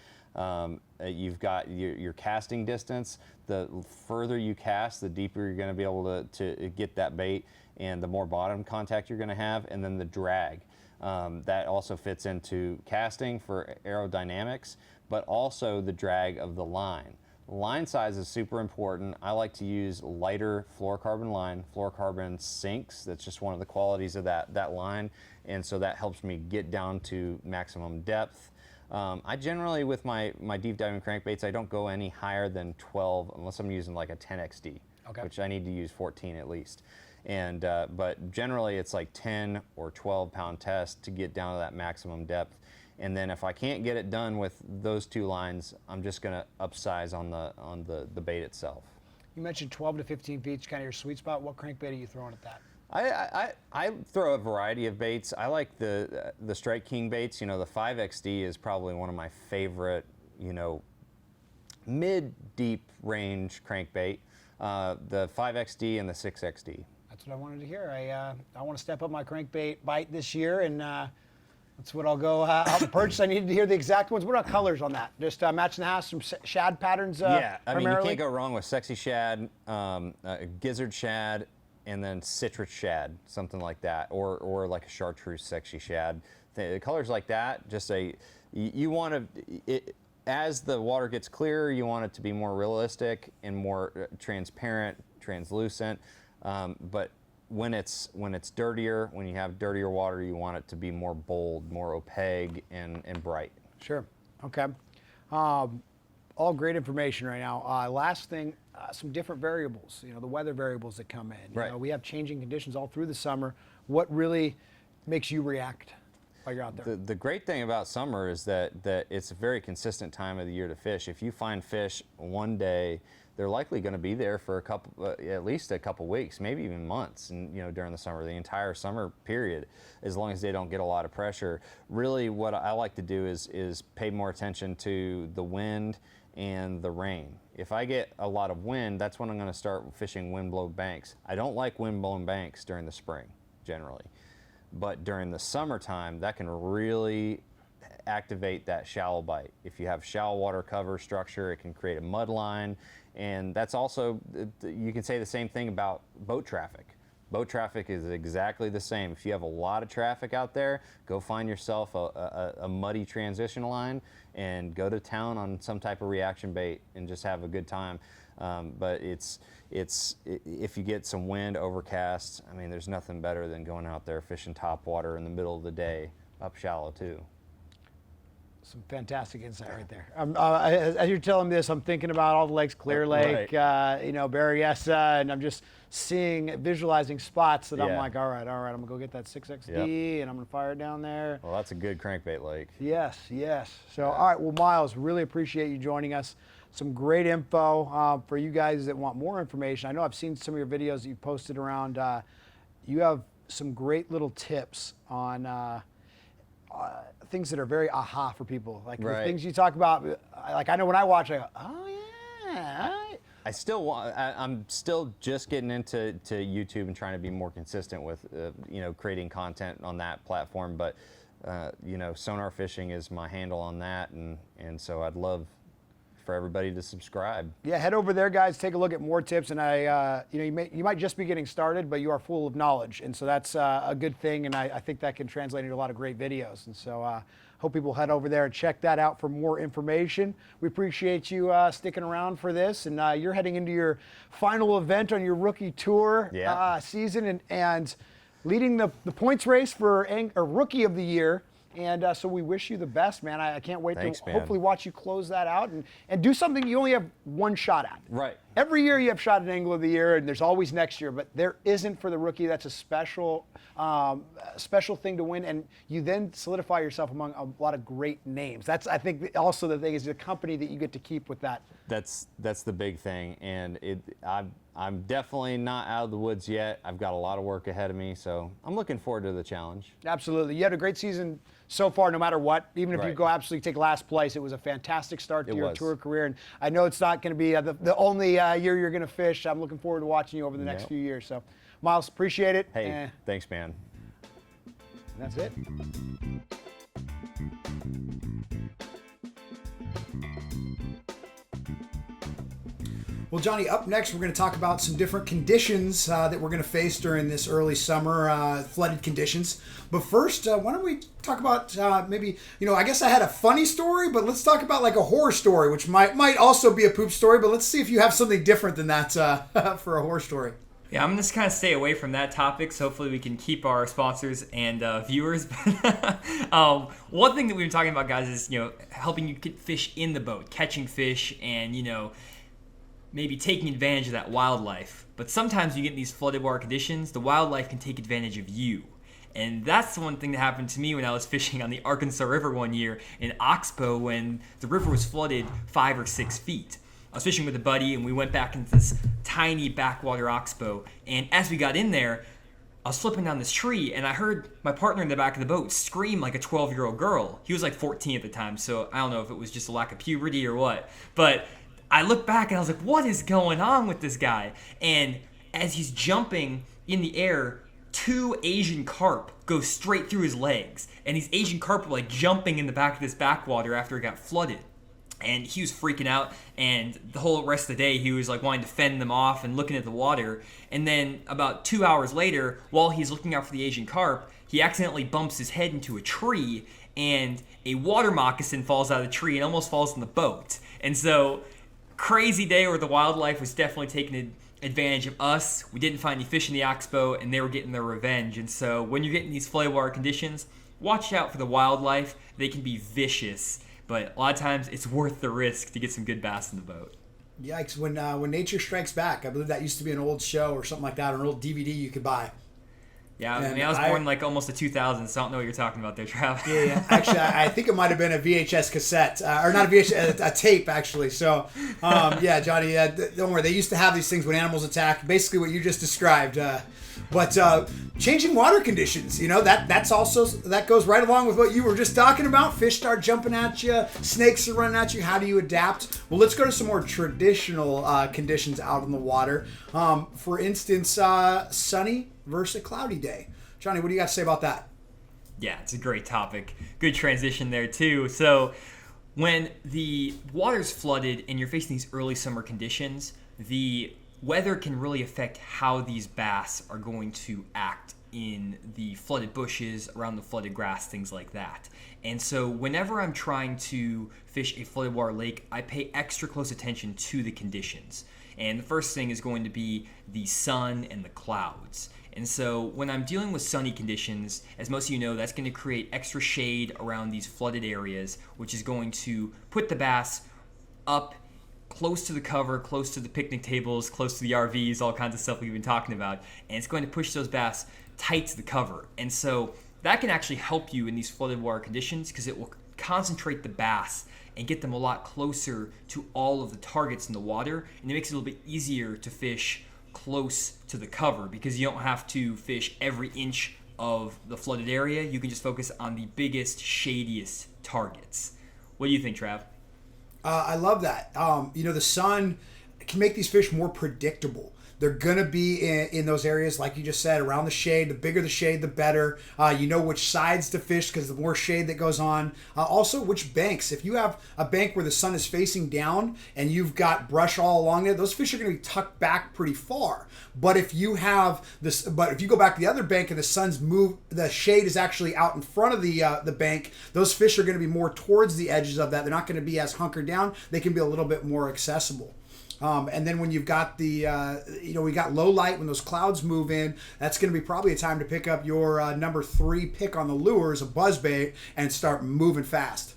You've got your casting distance. The further you cast, the deeper you're going to be able to get that bait, and the more bottom contact you're going to have. And then the drag. That also fits into casting for aerodynamics, but also the drag of the line. Line size is super important. I like to use lighter fluorocarbon line. Fluorocarbon sinks. That's just one of the qualities of that line, and so that helps me get down to maximum depth. I generally, with my deep diving crankbaits, I don't go any higher than 12 unless I'm using like a 10XD, which I need to use 14 at least. And but generally it's like 10 or 12 pound test to get down to that maximum depth. And then if I can't get it done with those 2 lines, I'm just going to upsize on the bait itself. You mentioned 12 to 15 feet is kind of your sweet spot. What crankbait are you throwing at that? I throw a variety of baits. I like the Strike King baits. The 5XD is probably one of my favorite, mid-deep range crankbait. The 5XD and the 6XD. That's what I wanted to hear. I want to step up my crankbait bite this year, and that's what I'll go out and purchase. I needed to hear the exact ones. What are colors on that? Just matching the house, some shad patterns. Yeah, I mean, you primarily? can't go wrong with sexy shad, gizzard shad, and then citrus shad, something like that, or like a chartreuse sexy shad. The colors like that, you want to, as the water gets clearer, you want it to be more realistic and more transparent, translucent. But when it's dirtier, when you have dirtier water, you want it to be more bold, more opaque, and bright. Sure. Okay. All great information right now. Last thing, some different variables. The weather variables that come in. We have changing conditions all through the summer. What really makes you react while you're out there? The great thing about summer is that it's a very consistent time of the year to fish. If you find fish one day, they're likely going to be there for at least a couple weeks, maybe even months, and during the summer, the entire summer period, as long as they don't get a lot of pressure. Really, what I like to do is pay more attention to the wind and the rain. If I get a lot of wind, that's when I'm going to start fishing wind-blown banks. I don't like wind-blown banks during the spring, generally, but during the summertime, that can really activate that shallow bite. If you have shallow water cover structure, it can create a mud line, and that's also, you can say the same thing about boat traffic. Boat traffic is exactly the same. If you have a lot of traffic out there, go find yourself a muddy transition line and go to town on some type of reaction bait and just have a good time. But if you get some wind, overcast, I mean, there's nothing better than going out there fishing top water in the middle of the day, up shallow too. Some fantastic insight right there. As you're telling me this, I'm thinking about all the lakes, Clear Lake, Right. Berryessa, and I'm just visualizing spots that I'm Yeah. like, all right, I'm gonna go get that 6XD, Yep. and I'm gonna fire it down there. Well, that's a good crankbait lake. Yes. So, all right, well, Miles, really appreciate you joining us. Some great info for you guys that want more information. I know I've seen some of your videos that you've posted around. You have some great little tips on things that are very aha for people, like the Right. things you talk about. Like I know when I watch, I go, oh yeah. I'm still just getting into YouTube and trying to be more consistent with creating content on that platform. But Sonar Fishing is my handle on that, and so I'd love for everybody to subscribe. Yeah, head over there, guys. Take a look at more tips, and you might just be getting started, but you are full of knowledge, and so that's a good thing. And I think that can translate into a lot of great videos. And so hope people head over there and check that out for more information. We appreciate you sticking around for this, and you're heading into your final event on your rookie tour season, and leading the points race for Rookie of the Year. And so we wish you the best, man. I can't wait Thanks, to man. hopefully watch you close that out and do something you only have one shot at. Right. Every year you have shot at Angler of the Year, and there's always next year, but there isn't for the rookie. That's a special thing to win, and you then solidify yourself among a lot of great names. That's, I think, also the thing is the company that you get to keep with that. That's the big thing, and I'm definitely not out of the woods yet. I've got a lot of work ahead of me, so I'm looking forward to the challenge. Absolutely. You had a great season so far, no matter what. Even if you Right. go absolutely take last place, it was a fantastic start to It your was. tour career. And I know it's not going to be the only year you're going to fish. I'm looking forward to watching you over the next Yep. few years. So, Miles, appreciate it. Hey, thanks, man. That's it. Well, Johnny, up next, we're going to talk about some different conditions that we're going to face during this early summer, flooded conditions. But first, why don't we talk about maybe, I guess I had a funny story, but let's talk about like a horror story, which might also be a poop story, but let's see if you have something different than that for a horror story. Yeah, I'm just kind of stay away from that topic, so hopefully we can keep our sponsors and viewers. One thing that we've been talking about, guys, is helping you get fish in the boat, catching fish, and maybe taking advantage of that wildlife. But sometimes you get in these flooded water conditions, the wildlife can take advantage of you. And that's the one thing that happened to me when I was fishing on the Arkansas River one year in Oxbow when the river was flooded 5 or 6 feet. I was fishing with a buddy, and we went back into this tiny backwater Oxbow. And as we got in there, I was flipping down this tree, and I heard my partner in the back of the boat scream like a 12-year-old girl. He was like 14 at the time, so I don't know if it was just a lack of puberty or what. But I looked back, and I was like, what is going on with this guy? And as he's jumping in the air, 2 Asian carp go straight through his legs. And these Asian carp were like jumping in the back of this backwater after it got flooded. And he was freaking out, and the whole rest of the day he was like wanting to fend them off and looking at the water. And then about 2 hours later, while he's looking out for the Asian carp, he accidentally bumps his head into a tree, and a water moccasin falls out of the tree and almost falls in the boat. And so, crazy day where the wildlife was definitely taking advantage of us. We didn't find any fish in the Oxbow, and they were getting their revenge. And so when you're getting these flooded water conditions, watch out for the wildlife. They can be vicious, but a lot of times it's worth the risk to get some good bass in the boat. Yikes, when nature strikes back, I believe that used to be an old show or something like that, or an old DVD you could buy. Yeah, I mean, I was born like almost the 2000s, so I don't know what you're talking about there, Trav. Yeah. Actually, I think it might have been a VHS cassette, or not a VHS, a tape, actually. So, yeah, Johnny, don't worry. They used to have these things when animals attack, basically what you just described. But changing water conditions, that goes right along with what you were just talking about. Fish start jumping at you, snakes are running at you. How do you adapt? Well, let's go to some more traditional conditions out in the water. For instance, sunny versus a cloudy day. Johnny, what do you got to say about that? Yeah, it's a great topic. Good transition there too. So when the water's flooded and you're facing these early summer conditions, the weather can really affect how these bass are going to act in the flooded bushes, around the flooded grass, things like that. And so whenever I'm trying to fish a flooded water lake, I pay extra close attention to the conditions. And the first thing is going to be the sun and the clouds. And so when I'm dealing with sunny conditions, as most of you know, that's going to create extra shade around these flooded areas, which is going to put the bass up close to the cover, close to the picnic tables, close to the RVs, all kinds of stuff we've been talking about. And it's going to push those bass tight to the cover. And so that can actually help you in these flooded water conditions because it will concentrate the bass and get them a lot closer to all of the targets in the water. And it makes it a little bit easier to fish close to the cover because you don't have to fish every inch of the flooded area. You can just focus on the biggest, shadiest targets. What do you think, Trav? I love that. The sun can make these fish more predictable. They're going to be in those areas, like you just said, around the shade. The bigger the shade, the better. You know which sides to fish because the more shade that goes on. Also, which banks. If you have a bank where the sun is facing down and you've got brush all along there, those fish are going to be tucked back pretty far. But if you go back to the other bank and the sun's moved, the shade is actually out in front of the bank, those fish are going to be more towards the edges of that. They're not going to be as hunkered down. They can be a little bit more accessible. And then when you've got we got low light, when those clouds move in, that's going to be probably a time to pick up your number 3 pick on the lures, a buzzbait, and start moving fast.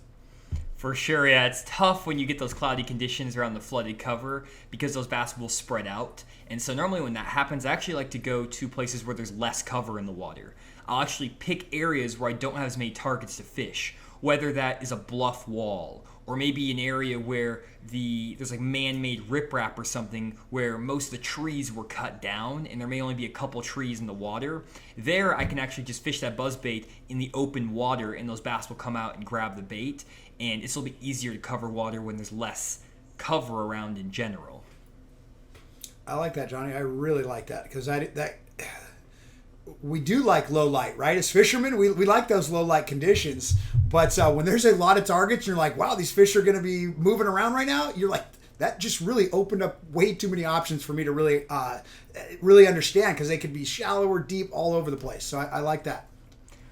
For sure, yeah. It's tough when you get those cloudy conditions around the flooded cover because those bass will spread out. And so normally when that happens, I actually like to go to places where there's less cover in the water. I'll actually pick areas where I don't have as many targets to fish, whether that is a bluff wall or maybe an area where there's like man-made riprap or something where most of the trees were cut down and there may only be a couple trees in the water. There I can actually just fish that buzzbait in the open water and those bass will come out and grab the bait, and it's a little bit easier to cover water when there's less cover around in general. I like that, Johnny. I really like that because we do like low light, right? As fishermen, we like those low light conditions. But when there's a lot of targets, you're like, wow, these fish are going to be moving around right now. You're like, that just really opened up way too many options for me to really understand because they could be shallow or deep all over the place. So I like that.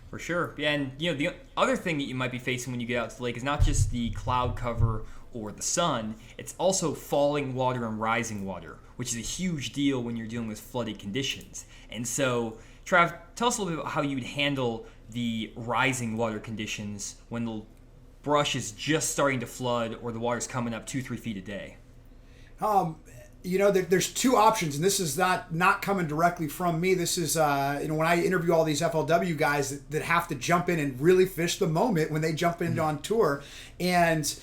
For sure. Yeah, and the other thing that you might be facing when you get out to the lake is not just the cloud cover or the sun, it's also falling water and rising water, which is a huge deal when you're dealing with flooded conditions. And so, Trav, tell us a little bit about how you would handle the rising water conditions when the brush is just starting to flood or the water's coming up 2-3 feet a day. There's 2 options, and this is not coming directly from me. This is, when I interview all these FLW guys that have to jump in and really fish the moment when they jump in on tour. And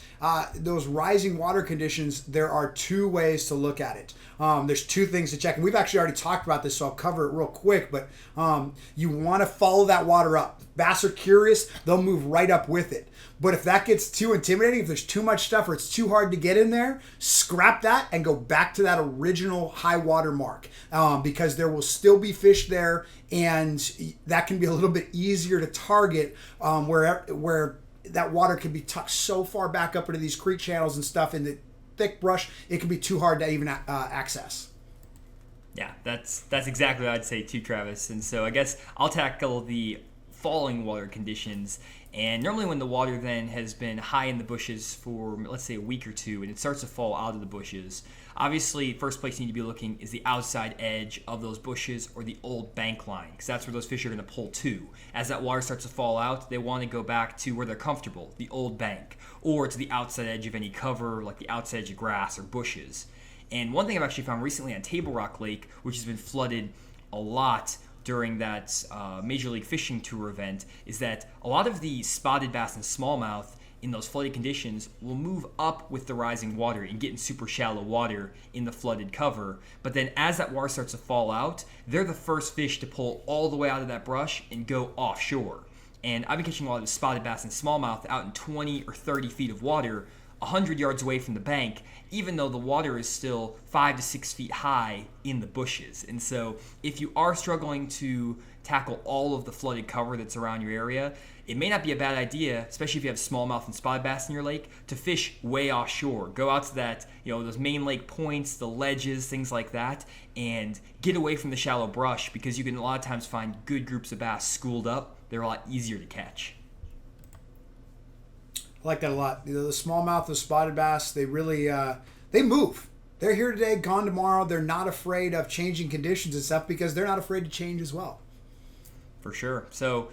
those rising water conditions, there are 2 ways to look at it. There's 2 things to check. And we've actually already talked about this, so I'll cover it real quick. But you want to follow that water up. Bass are curious. They'll move right up with it. But if that gets too intimidating, if there's too much stuff or it's too hard to get in there, scrap that and go back to that original high water mark because there will still be fish there, and that can be a little bit easier to target where that water can be tucked so far back up into these creek channels and stuff in the thick brush, it can be too hard to even access. Yeah, that's exactly what I'd say too, Travis. And so I guess I'll tackle the falling water conditions. And normally when the water then has been high in the bushes for, let's say, a week or 2, and it starts to fall out of the bushes, obviously, first place you need to be looking is the outside edge of those bushes or the old bank line, because that's where those fish are going to pull to. As that water starts to fall out, they want to go back to where they're comfortable, the old bank, or to the outside edge of any cover, like the outside edge of grass or bushes. And one thing I've actually found recently on Table Rock Lake, which has been flooded a lot during that Major League Fishing Tour event, is that a lot of the spotted bass and smallmouth in those flooded conditions will move up with the rising water and get in super shallow water in the flooded cover. But then as that water starts to fall out, they're the first fish to pull all the way out of that brush and go offshore. And I've been catching a lot of spotted bass and smallmouth out in 20 or 30 feet of water 100 yards away from the bank, even though the water is still 5 to 6 feet high in the bushes. And so if you are struggling to tackle all of the flooded cover that's around your area, it may not be a bad idea, especially if you have smallmouth and spotted bass in your lake, to fish way offshore. Go out to that, those main lake points, the ledges, things like that, and get away from the shallow brush, because you can a lot of times find good groups of bass schooled up. They're a lot easier to catch. I like that a lot. The smallmouth, the spotted bass, they really they move. They're here today, gone tomorrow. They're not afraid of changing conditions and stuff because they're not afraid to change as well. For sure. So,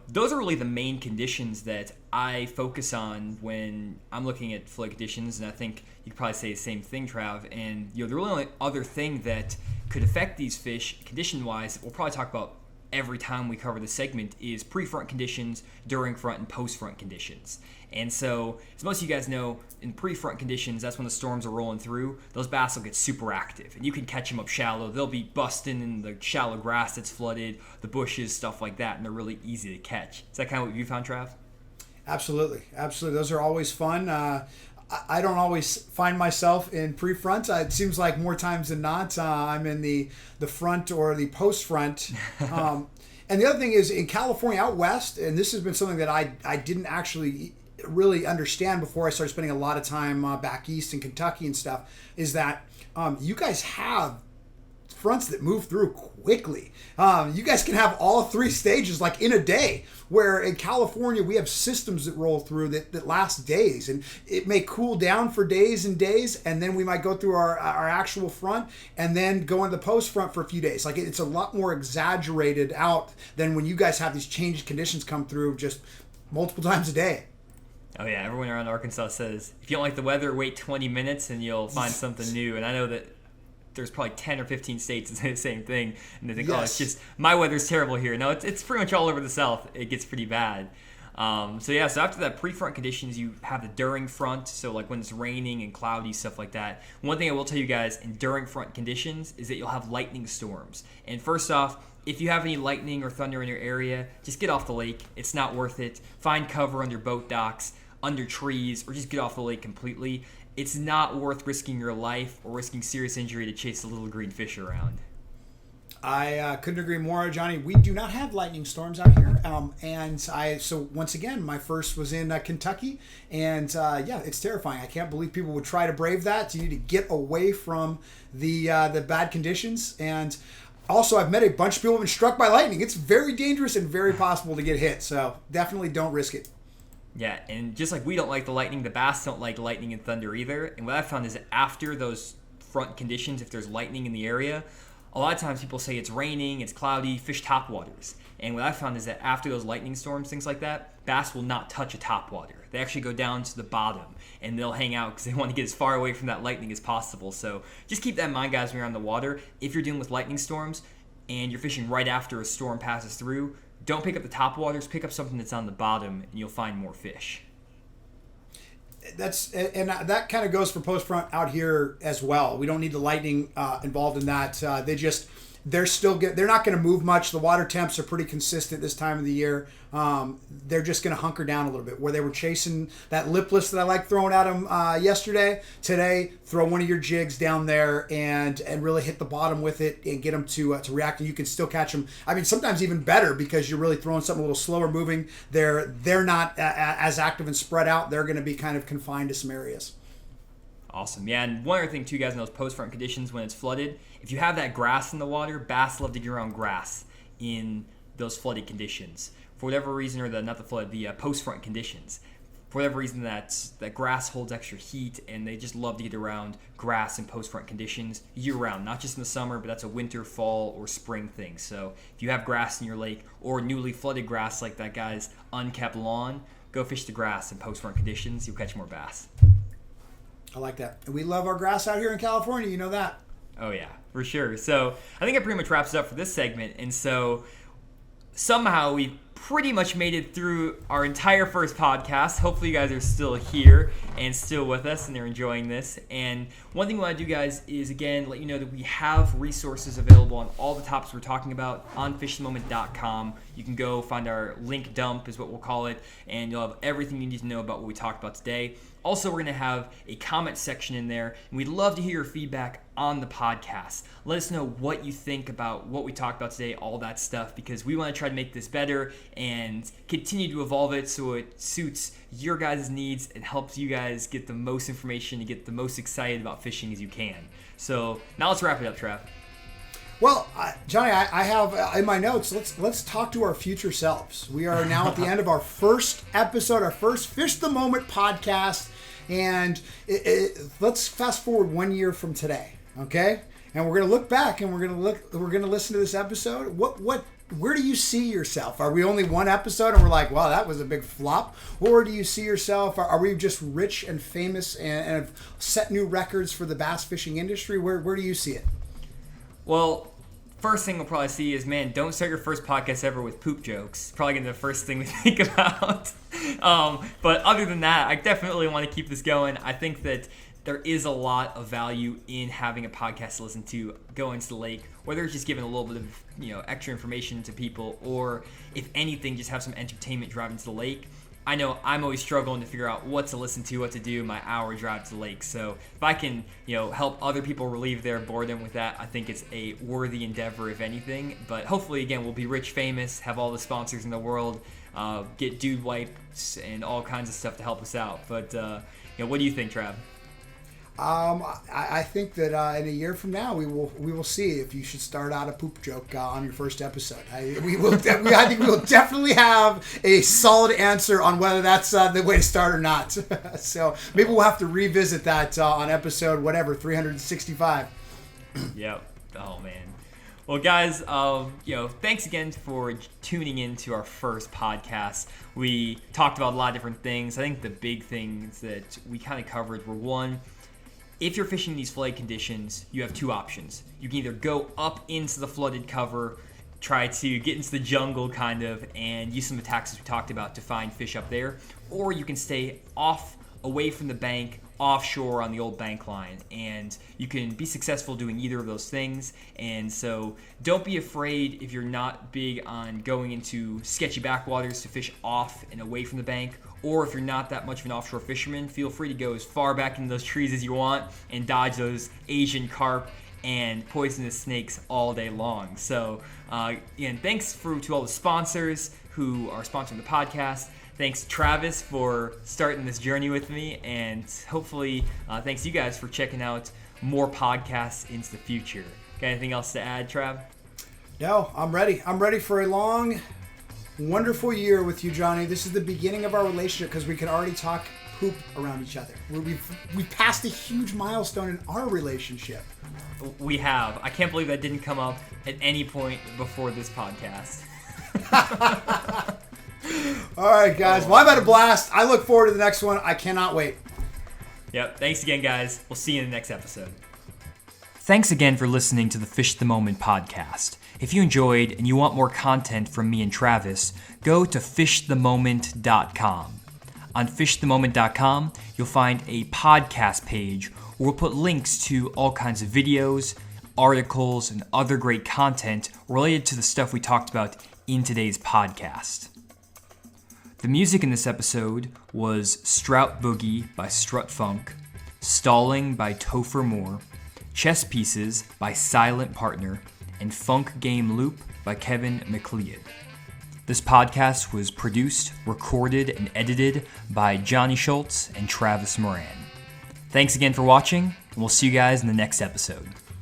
those are really the main conditions that I focus on when I'm looking at flood conditions, and I think you could probably say the same thing, Trav. And the really only other thing that could affect these fish condition-wise, we'll probably talk about every time we cover the segment, is pre-front conditions, during front, and post-front conditions. And so, as most of you guys know, in pre-front conditions, that's when the storms are rolling through. Those bass will get super active, and you can catch them up shallow. They'll be busting in the shallow grass that's flooded, the bushes, stuff like that, and they're really easy to catch. Is that kind of what you found, Trav? Absolutely. Those are always fun. I don't always find myself in pre-front. It seems like more times than not, I'm in the front or the post-front. And the other thing is, in California out west, and this has been something that I didn't actually really understand before I started spending a lot of time back east in Kentucky and stuff, is that you guys have fronts that move through quickly. You guys can have all 3 stages like in a day, where in California we have systems that roll through that last days, and it may cool down for days and days, and then we might go through our actual front and then go into the post front for a few days. Like, it's a lot more exaggerated out than when you guys have these changed conditions come through just multiple times a day. Oh yeah, everyone around Arkansas says, if you don't like the weather, wait 20 minutes and you'll find something new. And I know that there's probably 10 or 15 states that say the same thing, and they think, yes. Oh, it's just, my weather's terrible here. No, it's pretty much all over the South. It gets pretty bad. So after that pre-front conditions, you have the during front, so like when it's raining and cloudy, stuff like that. One thing I will tell you guys in during front conditions is that you'll have lightning storms. And first off, if you have any lightning or thunder in your area, just get off the lake. It's not worth it. Find cover under boat docks, under trees, or just get off the lake completely. It's not worth risking your life or risking serious injury to chase a little green fish around. I couldn't agree more, Johnny. We do not have lightning storms out here, so once again, my first was in Kentucky, and it's terrifying. I can't believe people would try to brave that. You need to get away from the bad conditions, and also I've met a bunch of people who have been struck by lightning. It's very dangerous and very possible to get hit, so definitely don't risk it. Yeah, and just like we don't like the lightning, the bass don't like lightning and thunder either. And what I found is that after those front conditions, if there's lightning in the area, a lot of times people say it's raining, it's cloudy, fish topwaters. And what I found is that after those lightning storms, things like that, bass will not touch a topwater. They actually go down to the bottom, and they'll hang out because they want to get as far away from that lightning as possible. So just keep that in mind, guys, when you're on the water. If you're dealing with lightning storms and you're fishing right after a storm passes through, don't pick up the top waters, pick up something that's on the bottom, and you'll find more fish. That kind of goes for post front out here as well. We don't need the lightning involved in that. They're not going to move much. The water temps are pretty consistent this time of the year. They're just going to hunker down a little bit. Where they were chasing that lipless that I like throwing at them yesterday, today throw one of your jigs down there and really hit the bottom with it and get them to react. And you can still catch them. I mean, sometimes even better because you're really throwing something a little slower moving. They're not as active and spread out. They're going to be kind of confined to some areas. Awesome. Yeah, and one other thing too, guys, in those post-front conditions when it's flooded, if you have that grass in the water, bass love to get around grass in those flooded conditions. For whatever reason, or the post-front conditions. For whatever reason, that grass holds extra heat, and they just love to get around grass in post-front conditions year-round. Not just in the summer, but that's a winter, fall, or spring thing. So if you have grass in your lake, or newly flooded grass like that guy's unkept lawn, go fish the grass in post-front conditions. You'll catch more bass. I like that. And we love our grass out here in California. You know that. Oh, yeah, for sure. So I think it pretty much wraps it up for this segment. And so somehow we pretty much made it through our entire first podcast. Hopefully you guys are still here and still with us and they're enjoying this. And one thing we want to do, guys, is again let you know that we have resources available on all the topics we're talking about on fishthemoment.com. You can go find our link dump is what we'll call it, and you'll have everything you need to know about what we talked about today. Also, we're going to have a comment section in there, and we'd love to hear your feedback on the podcast. Let us know what you think about what we talked about today, all that stuff, because we want to try to make this better and continue to evolve it so it suits your guys' needs and helps you guys get the most information and get the most excited about fishing as you can. So now let's wrap it up, Trav. Well, Johnny, I have in my notes, let's talk to our future selves. We are now at the end of our first episode, our first Fish the Moment podcast, and let's fast forward 1 year from today, okay? And we're going to look back and we're going to listen to this episode. Where do you see yourself? Are we only one episode and we're like, wow, that was a big flop? Or do you see yourself, are we just rich and famous and have set new records for the bass fishing industry? Where do you see it? Well, first thing we'll probably see is, man, don't start your first podcast ever with poop jokes. Probably gonna be the first thing we think about. But other than that, I definitely want to keep this going. I think that there is a lot of value in having a podcast to listen to, go into the lake, whether it's just giving a little bit of extra information to people, or if anything, just have some entertainment driving to the lake. I know I'm always struggling to figure out what to listen to, what to do, my hour drive to the lake. So if I can, help other people relieve their boredom with that, I think it's a worthy endeavor, if anything. But hopefully, again, we'll be rich, famous, have all the sponsors in the world, get dude wipes and all kinds of stuff to help us out. But what do you think, Trav? I think that in a year from now we will see if you should start out a poop joke on your first episode. I think we will definitely have a solid answer on whether that's the way to start or not. So maybe we'll have to revisit that on episode 365. Yep. Oh man. Well, guys, thanks again for tuning in to our first podcast. We talked about a lot of different things. I think the big things that we kind of covered were, one, if you're fishing these flooded conditions, you have two options. You can either go up into the flooded cover, try to get into the jungle kind of, and use some of the tactics we talked about to find fish up there, or you can stay away from the bank, offshore on the old bank line, and you can be successful doing either of those things. And so don't be afraid if you're not big on going into sketchy backwaters to fish off and away from the bank, or if you're not that much of an offshore fisherman, feel free to go as far back into those trees as you want and dodge those Asian carp and poisonous snakes all day long. So again, thanks to all the sponsors who are sponsoring the podcast. Thanks, Travis, for starting this journey with me, and hopefully thanks to you guys for checking out more podcasts into the future. Got anything else to add, Trav? No, I'm ready. I'm ready for a long, wonderful year with you, Johnny. This is the beginning of our relationship because we can already talk poop around each other. We've passed a huge milestone in our relationship. We have. I can't believe that didn't come up at any point before this podcast. All right, guys. Well, I've had a blast. I look forward to the next one. I cannot wait. Yep. Thanks again, guys. We'll see you in the next episode. Thanks again for listening to the Fish the Moment podcast. If you enjoyed and you want more content from me and Travis, go to fishthemoment.com. On fishthemoment.com, you'll find a podcast page where we'll put links to all kinds of videos, articles, and other great content related to the stuff we talked about in today's podcast. The music in this episode was Strout Boogie by Strut Funk, Stalling by Topher Moore, Chess Pieces by Silent Partner, and Funk Game Loop by Kevin McLeod. This podcast was produced, recorded, and edited by Johnny Schultz and Travis Moran. Thanks again for watching, and we'll see you guys in the next episode.